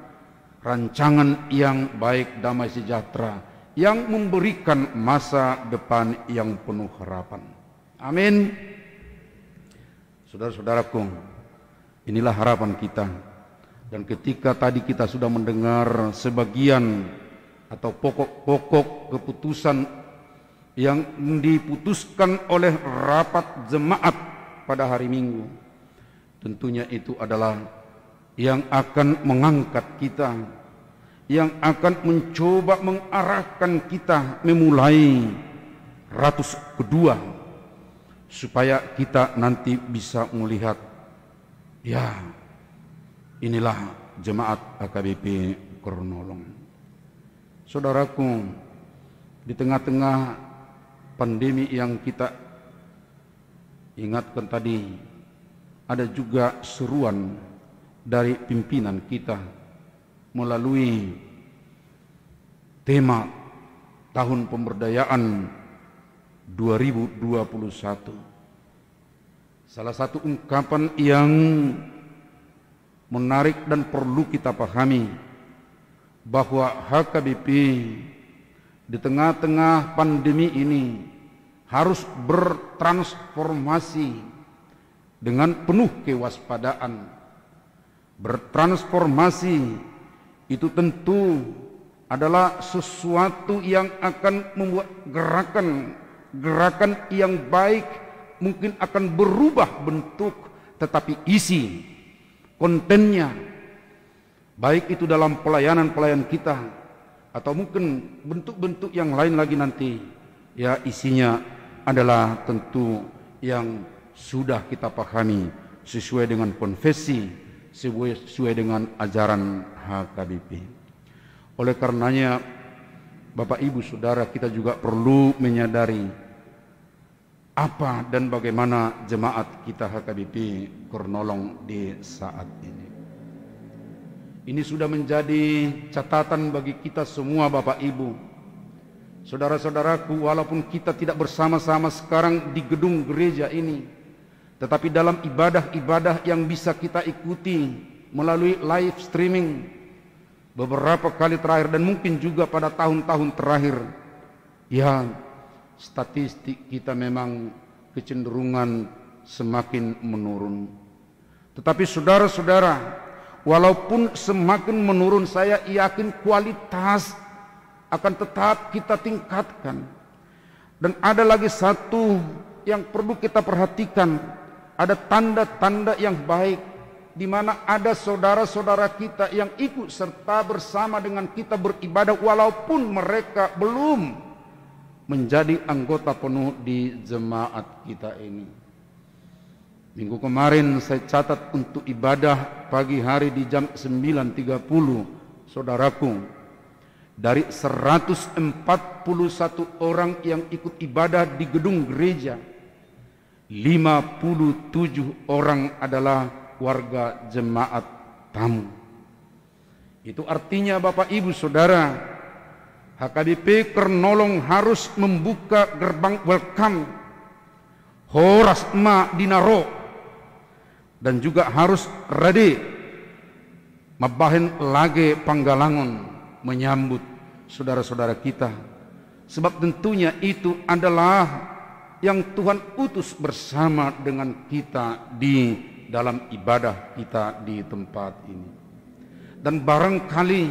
Speaker 8: rancangan yang baik, damai sejahtera, yang memberikan masa depan yang penuh harapan. Amin. Saudara-saudaraku, inilah harapan kita. Dan ketika tadi kita sudah mendengar sebagian atau pokok-pokok keputusan yang diputuskan oleh rapat jemaat pada hari Minggu. Tentunya itu adalah yang akan mengangkat kita, yang akan mencoba mengarahkan kita memulai ratus kedua, supaya kita nanti bisa melihat, ya inilah jemaat HKBP Kernolong. Saudaraku, di tengah-tengah pandemi yang kita ingatkan tadi, ada juga seruan dari pimpinan kita melalui tema tahun pemberdayaan 2021. Salah satu ungkapan yang menarik dan perlu kita pahami bahwa HKBP di tengah-tengah pandemi ini harus bertransformasi dengan penuh kewaspadaan. Bertransformasi itu tentu adalah sesuatu yang akan membuat gerakan yang baik mungkin akan berubah bentuk, tetapi isi kontennya, baik itu dalam pelayanan kita atau mungkin bentuk-bentuk yang lain lagi nanti, ya isinya adalah tentu yang sudah kita pahami sesuai dengan konfesi, sesuai dengan ajaran HKBP. Oleh karenanya, Bapak Ibu Saudara, kita juga perlu menyadari apa dan bagaimana jemaat kita HKBP Kernolong di saat ini. Ini sudah menjadi catatan bagi kita semua, Bapak Ibu. Saudara-saudaraku, walaupun kita tidak bersama-sama sekarang di gedung gereja ini, tetapi dalam ibadah-ibadah yang bisa kita ikuti melalui live streaming beberapa kali terakhir dan mungkin juga pada tahun-tahun terakhir, ya statistik kita memang kecenderungan semakin menurun. Tetapi saudara-saudara, walaupun semakin menurun, saya yakin kualitas akan tetap kita tingkatkan. Dan ada lagi satu yang perlu kita perhatikan, ada tanda-tanda yang baik, di mana ada saudara-saudara kita yang ikut serta bersama dengan kita beribadah walaupun mereka belum menjadi anggota penuh di jemaat kita ini. Minggu kemarin saya catat untuk ibadah pagi hari di jam 9.30, saudaraku, dari 141 orang yang ikut ibadah di gedung gereja, 57 orang adalah warga jemaat tamu. Itu artinya Bapak Ibu Saudara, HKBP Kernolong harus membuka gerbang welcome horas ma dinaro, dan juga harus ready mabahin lagi panggalangon menyambut saudara-saudara kita, sebab tentunya itu adalah yang Tuhan utus bersama dengan kita di dalam ibadah kita di tempat ini. Dan barangkali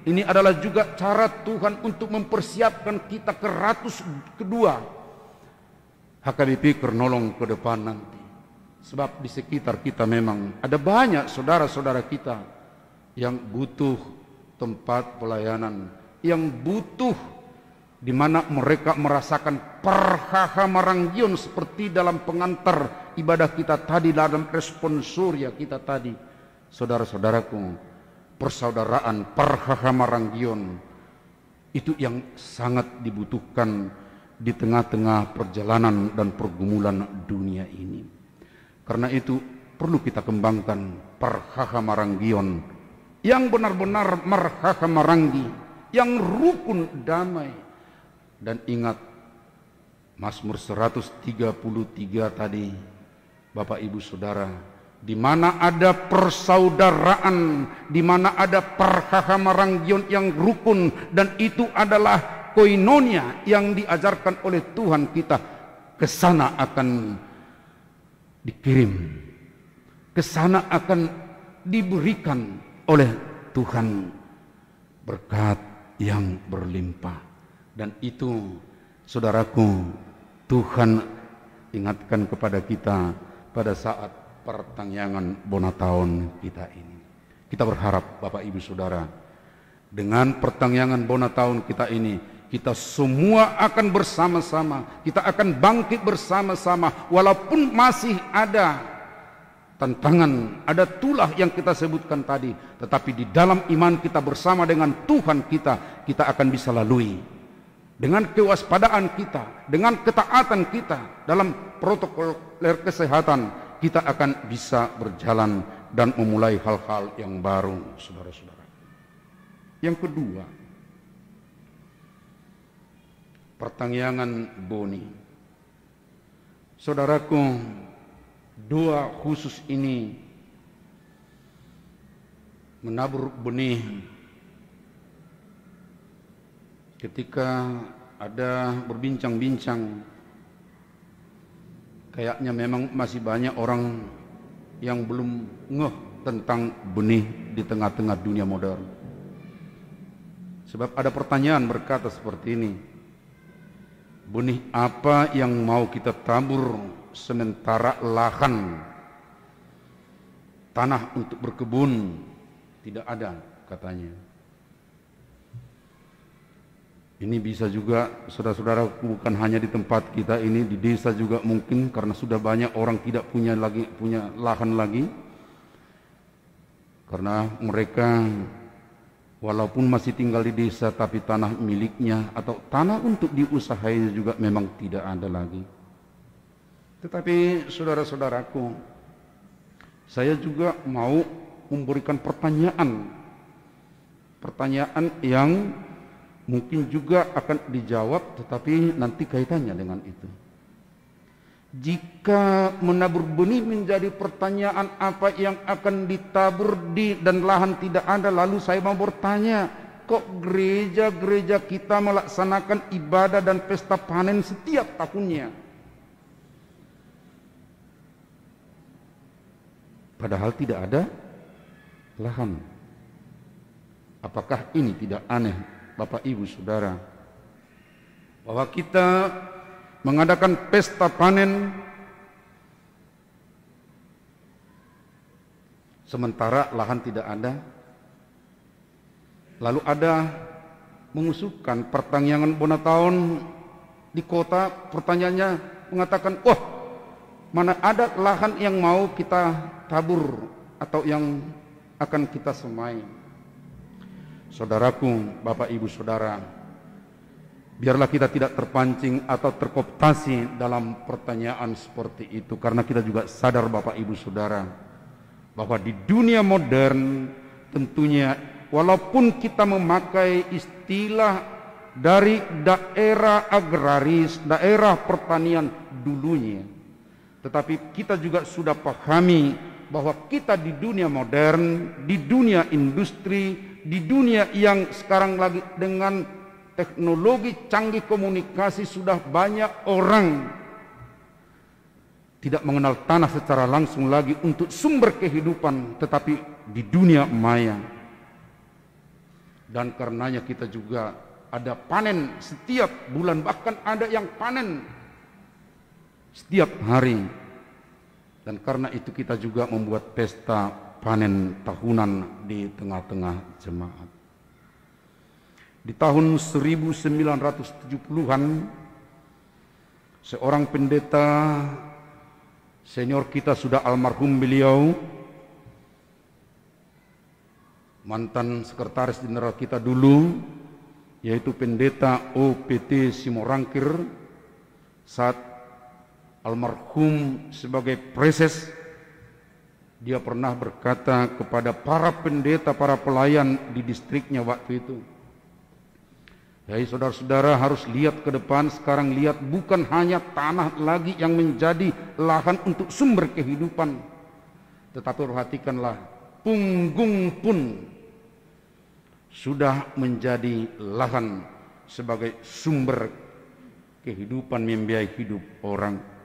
Speaker 8: ini adalah juga cara Tuhan untuk mempersiapkan kita ke ratus kedua HKBP Kernolong ke depan nanti. Sebab di sekitar kita memang ada banyak saudara-saudara kita yang butuh tempat pelayanan, yang butuh di mana mereka merasakan perhahamaranggion seperti dalam pengantar ibadah kita tadi, dalam responsoria kita tadi. Saudara-saudaraku, persaudaraan, perhahamaranggion itu yang sangat dibutuhkan di tengah-tengah perjalanan dan pergumulan dunia ini. Karena itu perlu kita kembangkan perhahamaranggion yang benar-benar marhahamaranggi, yang rukun damai. Dan ingat Mazmur 133 tadi, Bapak Ibu Saudara, di mana ada persaudaraan, di mana ada perhahamaranggion yang rukun, dan itu adalah koinonia yang diajarkan oleh Tuhan kita, ke sana akan dikirim, ke sana akan diberikan oleh Tuhan berkat yang berlimpah. Dan itu, saudaraku, Tuhan ingatkan kepada kita pada saat pertangyangan Bonataon kita ini. Kita berharap Bapak Ibu Saudara, dengan pertangyangan Bonataon kita ini, kita semua akan bersama-sama, kita akan bangkit bersama-sama, walaupun masih ada tantangan, ada tulah yang kita sebutkan tadi, tetapi di dalam iman kita bersama dengan Tuhan kita akan bisa lalui. Dengan kewaspadaan kita, dengan ketaatan kita dalam protokol kesehatan, kita akan bisa berjalan dan memulai hal-hal yang baru, saudara-saudara. Yang kedua, pertangyangan Boni. Saudaraku, doa khusus ini menabur benih ketika ada berbincang-bincang, kayaknya memang masih banyak orang yang belum ngeh tentang benih di tengah-tengah dunia modern. Sebab ada pertanyaan berkata seperti ini, benih apa yang mau kita tabur sementara lahan tanah untuk berkebun tidak ada, katanya. Ini bisa juga, saudara-saudara, bukan hanya di tempat kita ini, di desa juga mungkin, karena sudah banyak orang tidak punya lahan lagi, karena mereka walaupun masih tinggal di desa, tapi tanah miliknya atau tanah untuk diusahai juga memang tidak ada lagi. Tetapi saudara-saudaraku, saya juga mau memberikan pertanyaan yang mungkin juga akan dijawab, tetapi nanti kaitannya dengan itu. Jika menabur benih menjadi pertanyaan apa yang akan ditabur dan lahan tidak ada, lalu saya mau bertanya, kok gereja-gereja kita melaksanakan ibadah dan pesta panen setiap tahunnya? Padahal tidak ada lahan. Apakah ini tidak aneh, Bapak Ibu Saudara, bahwa kita mengadakan pesta panen sementara lahan tidak ada, lalu ada mengusulkan pertangyangan Bonataon di kota, pertanyaannya mengatakan, wah, mana ada lahan yang mau kita tabur atau yang akan kita semai. Saudaraku, Bapak Ibu Saudara, biarlah kita tidak terpancing atau terkooptasi dalam pertanyaan seperti itu, karena kita juga sadar, Bapak Ibu Saudara, bahwa di dunia modern tentunya walaupun kita memakai istilah dari daerah agraris, daerah pertanian dulunya, tetapi kita juga sudah pahami bahwa kita di dunia modern, di dunia industri, di dunia yang sekarang lagi dengan teknologi canggih komunikasi, sudah banyak orang tidak mengenal tanah secara langsung lagi untuk sumber kehidupan, tetapi di dunia maya. Dan karenanya kita juga ada panen setiap bulan, bahkan ada yang panen setiap hari. Dan karena itu kita juga membuat pesta panen tahunan di tengah-tengah jemaat. Di tahun 1970-an, seorang pendeta senior kita sudah almarhum beliau, mantan sekretaris jenderal kita dulu, yaitu pendeta OPT Simorangkir, saat almarhum sebagai preses, dia pernah berkata kepada para pendeta, para pelayan di distriknya waktu itu, "Hei saudara-saudara, harus lihat ke depan. Sekarang lihat, bukan hanya tanah lagi yang menjadi lahan untuk sumber kehidupan, tetapi perhatikanlah, punggung pun sudah menjadi lahan sebagai sumber kehidupan, membiayai hidup orang."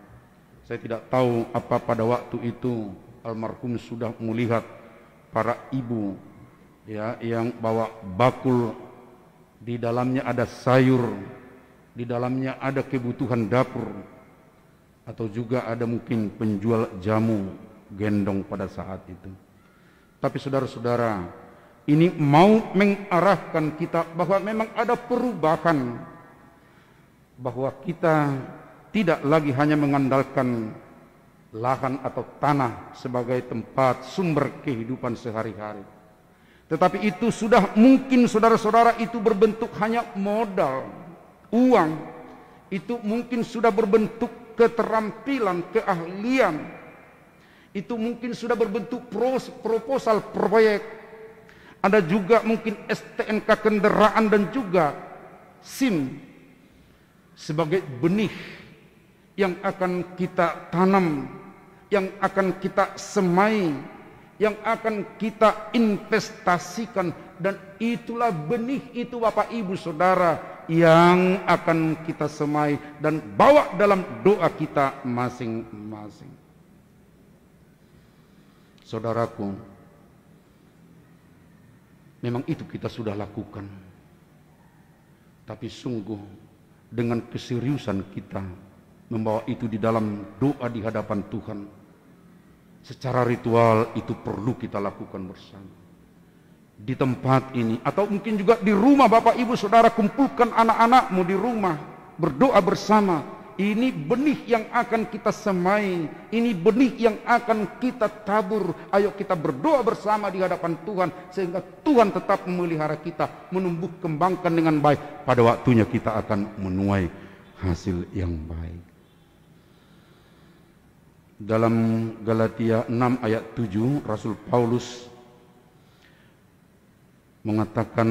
Speaker 8: Saya tidak tahu apa pada waktu itu almarhum sudah melihat para ibu, ya, yang bawa bakul di dalamnya ada sayur, di dalamnya ada kebutuhan dapur, atau juga ada mungkin penjual jamu gendong pada saat itu. Tapi saudara-saudara, ini mau mengarahkan kita bahwa memang ada perubahan, bahwa kita tidak lagi hanya mengandalkan lahan atau tanah sebagai tempat sumber kehidupan sehari-hari. Tetapi itu sudah mungkin saudara-saudara itu berbentuk hanya modal, uang. Itu mungkin sudah berbentuk keterampilan, keahlian. Itu mungkin sudah berbentuk proposal proyek. Ada juga mungkin STNK kendaraan dan juga SIM sebagai benih yang akan kita tanam, yang akan kita semai, yang akan kita investasikan. Dan itulah benih itu Bapak Ibu Saudara yang akan kita semai dan bawa dalam doa kita masing-masing. Saudaraku, memang itu kita sudah lakukan. Tapi sungguh dengan keseriusan kita membawa itu di dalam doa di hadapan Tuhan. Secara ritual itu perlu kita lakukan bersama. Di tempat ini atau mungkin juga di rumah Bapak Ibu Saudara, kumpulkan anak-anakmu di rumah, berdoa bersama. Ini benih yang akan kita semai, ini benih yang akan kita tabur. Ayo kita berdoa bersama di hadapan Tuhan sehingga Tuhan tetap memelihara kita, menumbuh kembangkan dengan baik. Pada waktunya kita akan menuai hasil yang baik. Dalam Galatia 6 ayat 7, Rasul Paulus mengatakan,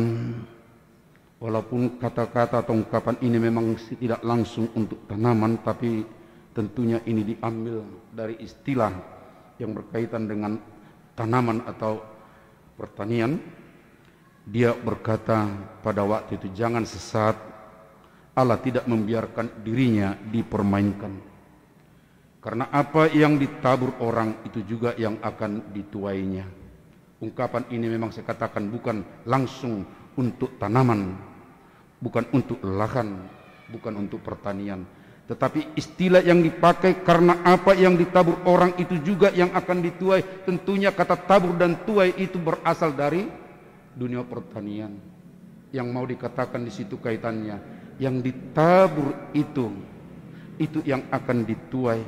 Speaker 8: walaupun kata-kata atau ungkapan ini memang tidak langsung untuk tanaman, tapi tentunya ini diambil dari istilah yang berkaitan dengan tanaman atau pertanian. Dia berkata pada waktu itu, jangan sesat, Allah tidak membiarkan dirinya dipermainkan. Karena apa yang ditabur orang itu juga yang akan dituainya. Ungkapan ini memang saya katakan bukan langsung untuk tanaman, bukan untuk lahan, bukan untuk pertanian. Tetapi istilah yang dipakai karena apa yang ditabur orang itu juga yang akan dituai. Tentunya kata tabur dan tuai itu berasal dari dunia pertanian. Yang mau dikatakan di situ kaitannya, yang ditabur itu yang akan dituai.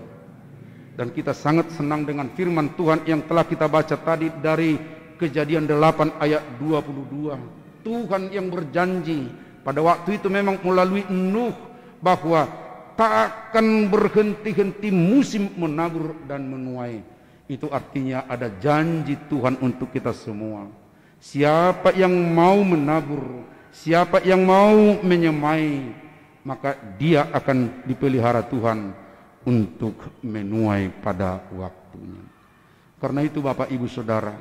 Speaker 8: Dan kita sangat senang dengan firman Tuhan yang telah kita baca tadi dari Kejadian 8 ayat 22. Tuhan yang berjanji pada waktu itu memang melalui Nuh bahwa tak akan berhenti-henti musim menabur dan menuai. Itu artinya ada janji Tuhan untuk kita semua. Siapa yang mau menabur, siapa yang mau menyemai, maka dia akan dipelihara Tuhan untuk menuai pada waktunya. Karena itu Bapak Ibu Saudara,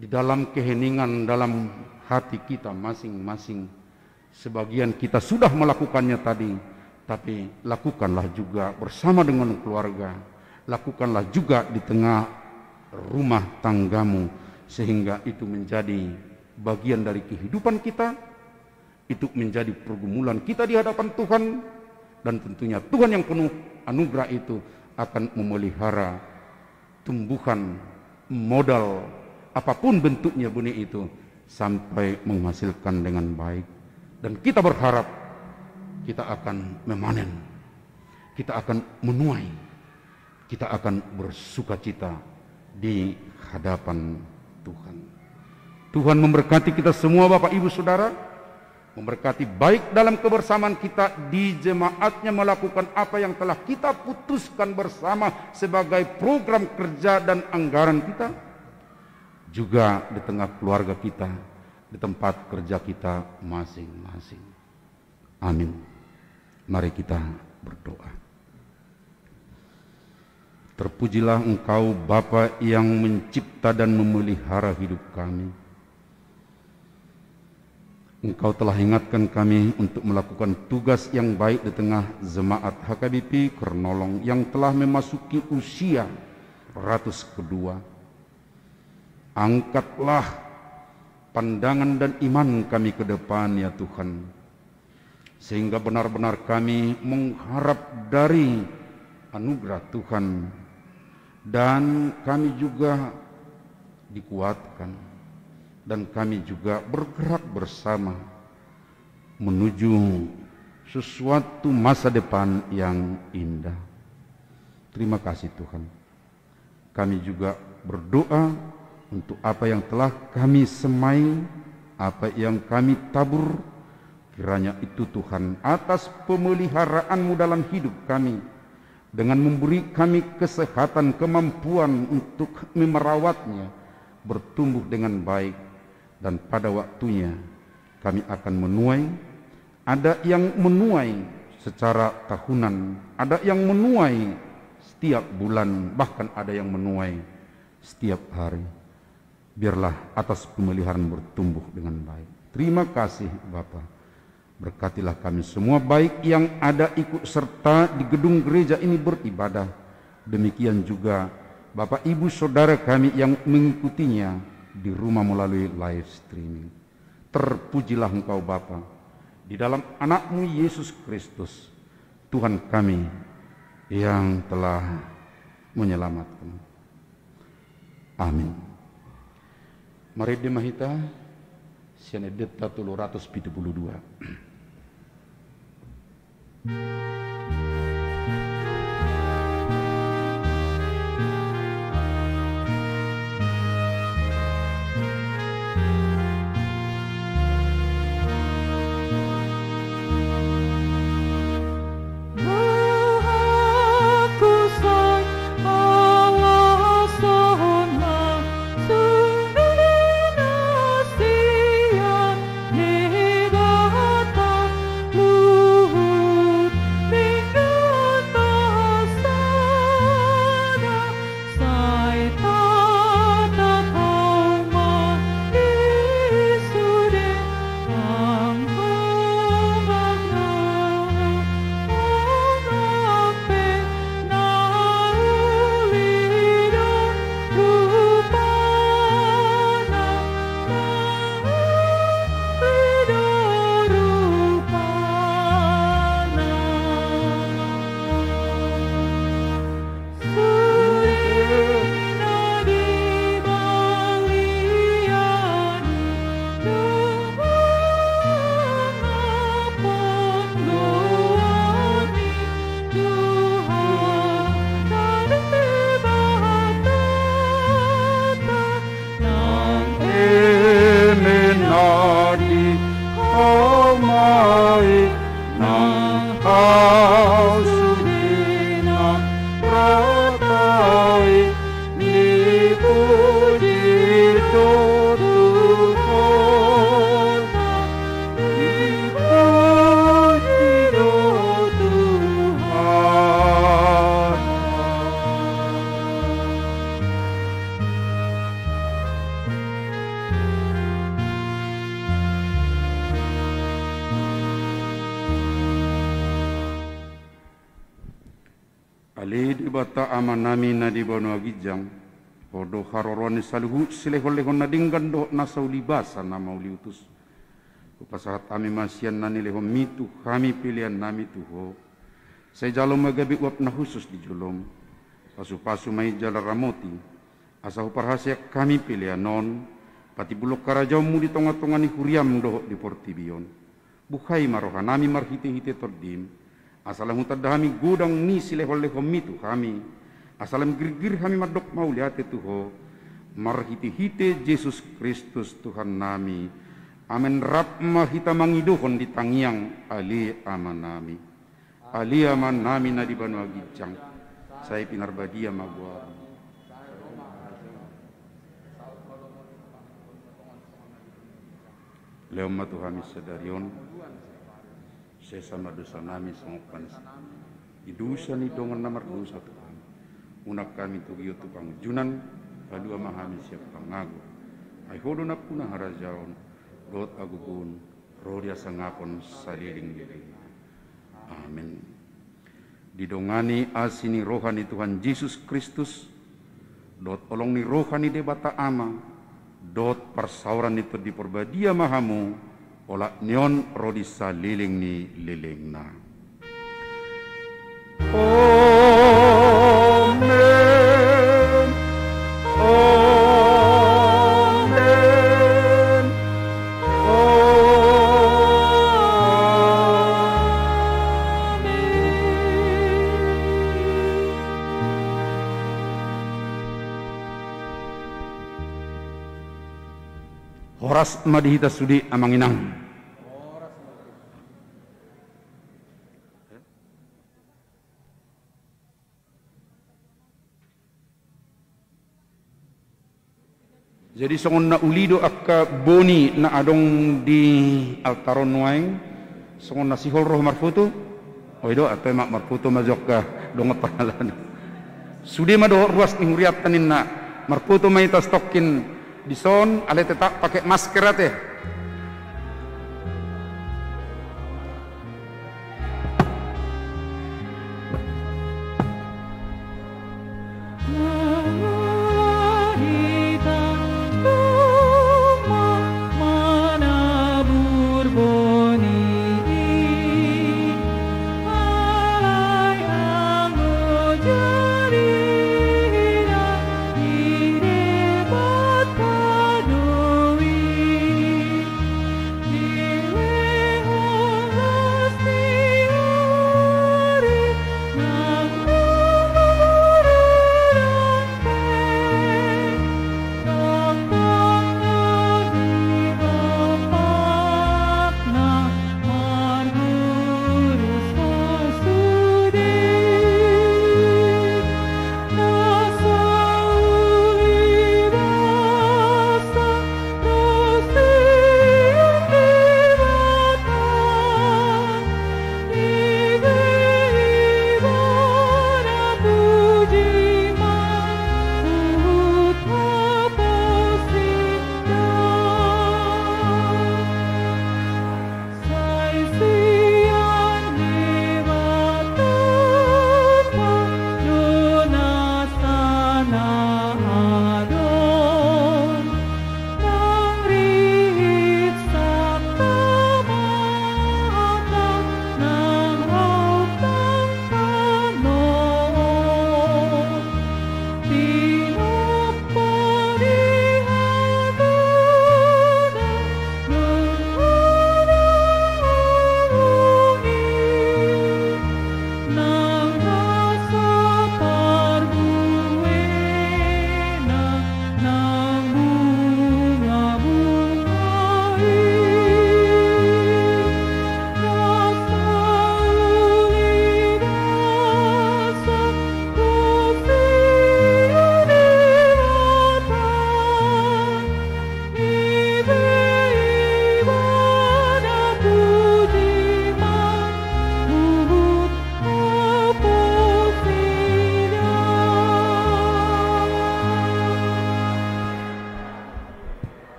Speaker 8: di dalam keheningan dalam hati kita masing-masing, sebagian kita sudah melakukannya tadi, tapi lakukanlah juga bersama dengan keluarga, lakukanlah juga di tengah rumah tanggamu, sehingga itu menjadi bagian dari kehidupan kita, itu menjadi pergumulan kita di hadapan Tuhan. Dan tentunya Tuhan yang penuh anugerah itu akan memelihara tumbuhan modal apapun bentuknya benih itu sampai menghasilkan dengan baik. Dan kita berharap kita akan memanen, kita akan menuai, kita akan bersukacita di hadapan Tuhan. Tuhan memberkati kita semua Bapak Ibu Saudara, memberkati baik dalam kebersamaan kita di jemaatnya melakukan apa yang telah kita putuskan bersama sebagai program kerja dan anggaran kita, juga di tengah keluarga kita, di tempat kerja kita masing-masing. Amin. Mari kita berdoa. Terpujilah Engkau Bapa yang mencipta dan memelihara hidup kami. Engkau telah ingatkan kami untuk melakukan tugas yang baik di tengah jemaat HKBP Kernolong yang telah memasuki usia 100 kedua. Angkatlah pandangan dan iman kami ke depan ya Tuhan, sehingga benar-benar kami mengharap dari anugerah Tuhan, dan kami juga dikuatkan, dan kami juga bergerak bersama menuju sesuatu masa depan yang indah. Terima kasih Tuhan. Kami juga berdoa untuk apa yang telah kami semai, apa yang kami tabur, kiranya itu Tuhan atas pemeliharaanmu dalam hidup kami, dengan memberi kami kesehatan, kemampuan untuk merawatnya bertumbuh dengan baik, dan pada waktunya kami akan menuai. Ada yang menuai secara tahunan, ada yang menuai setiap bulan, bahkan ada yang menuai setiap hari. Biarlah atas pemeliharaan bertumbuh dengan baik. Terima kasih Bapa. Berkatilah kami semua, baik yang ada ikut serta di gedung gereja ini beribadah, demikian juga Bapak Ibu Saudara kami yang mengikutinya di rumah melalui live streaming. Terpujilah Engkau Bapa, di dalam anak-Mu Yesus Kristus, Tuhan kami yang telah menyelamatkan. Amin. Mari dimahita Sianedeta 372. Bata amanami na di bono agijang podo harorone saluhu silehon-lehon na dinggan do nasau libasa na mauliutus upasahat ami masian nani lehon mitu kami pilihan nami tuho saya jalom magabi uap na khusus di julom pasu-pasu may jala ramoti asahu parhasia kami pilihan non pati bulok karajaumu di tonga-tonga ni huriam doho di portibion bukai maroha nami marhite-hite tordim asalam utadahami gudang ni silehol-lehom mitu kami asalam gir-gir kami madok mau lihat tuho marhiti-hite Yesus Kristus Tuhan nami amen rapma hita mangiduhon di tangiang ali aman nami na di banu agijang saya pinarbadia magwar leoma Tuhan sadarion sesama dosa nami songpan idusa ni dongan namar dosa Tuhan unak kami tugiyo tu pangjunan kadua mahami siap pangago ay hodo na puna harajaon dot agugun rodia sangapon saliling liling amin. Didongani asini rohani Tuhan Yesus Kristus dot olong ni rohani debata ama dot persauran itu di perbadia mahamu olah neon rodisa liling ni lilingna. Amen. Amen. Horas madihita sudi amanginang. Jadi songon na ulido akka boni na adong di altaron waeng songon na sihol roh marfuto oido atau mak marfuto majok ka dongot panalan. Sudi mado ruas nguriat tanin na marfuto may tas tokin dison ale tetap pakai masker ate.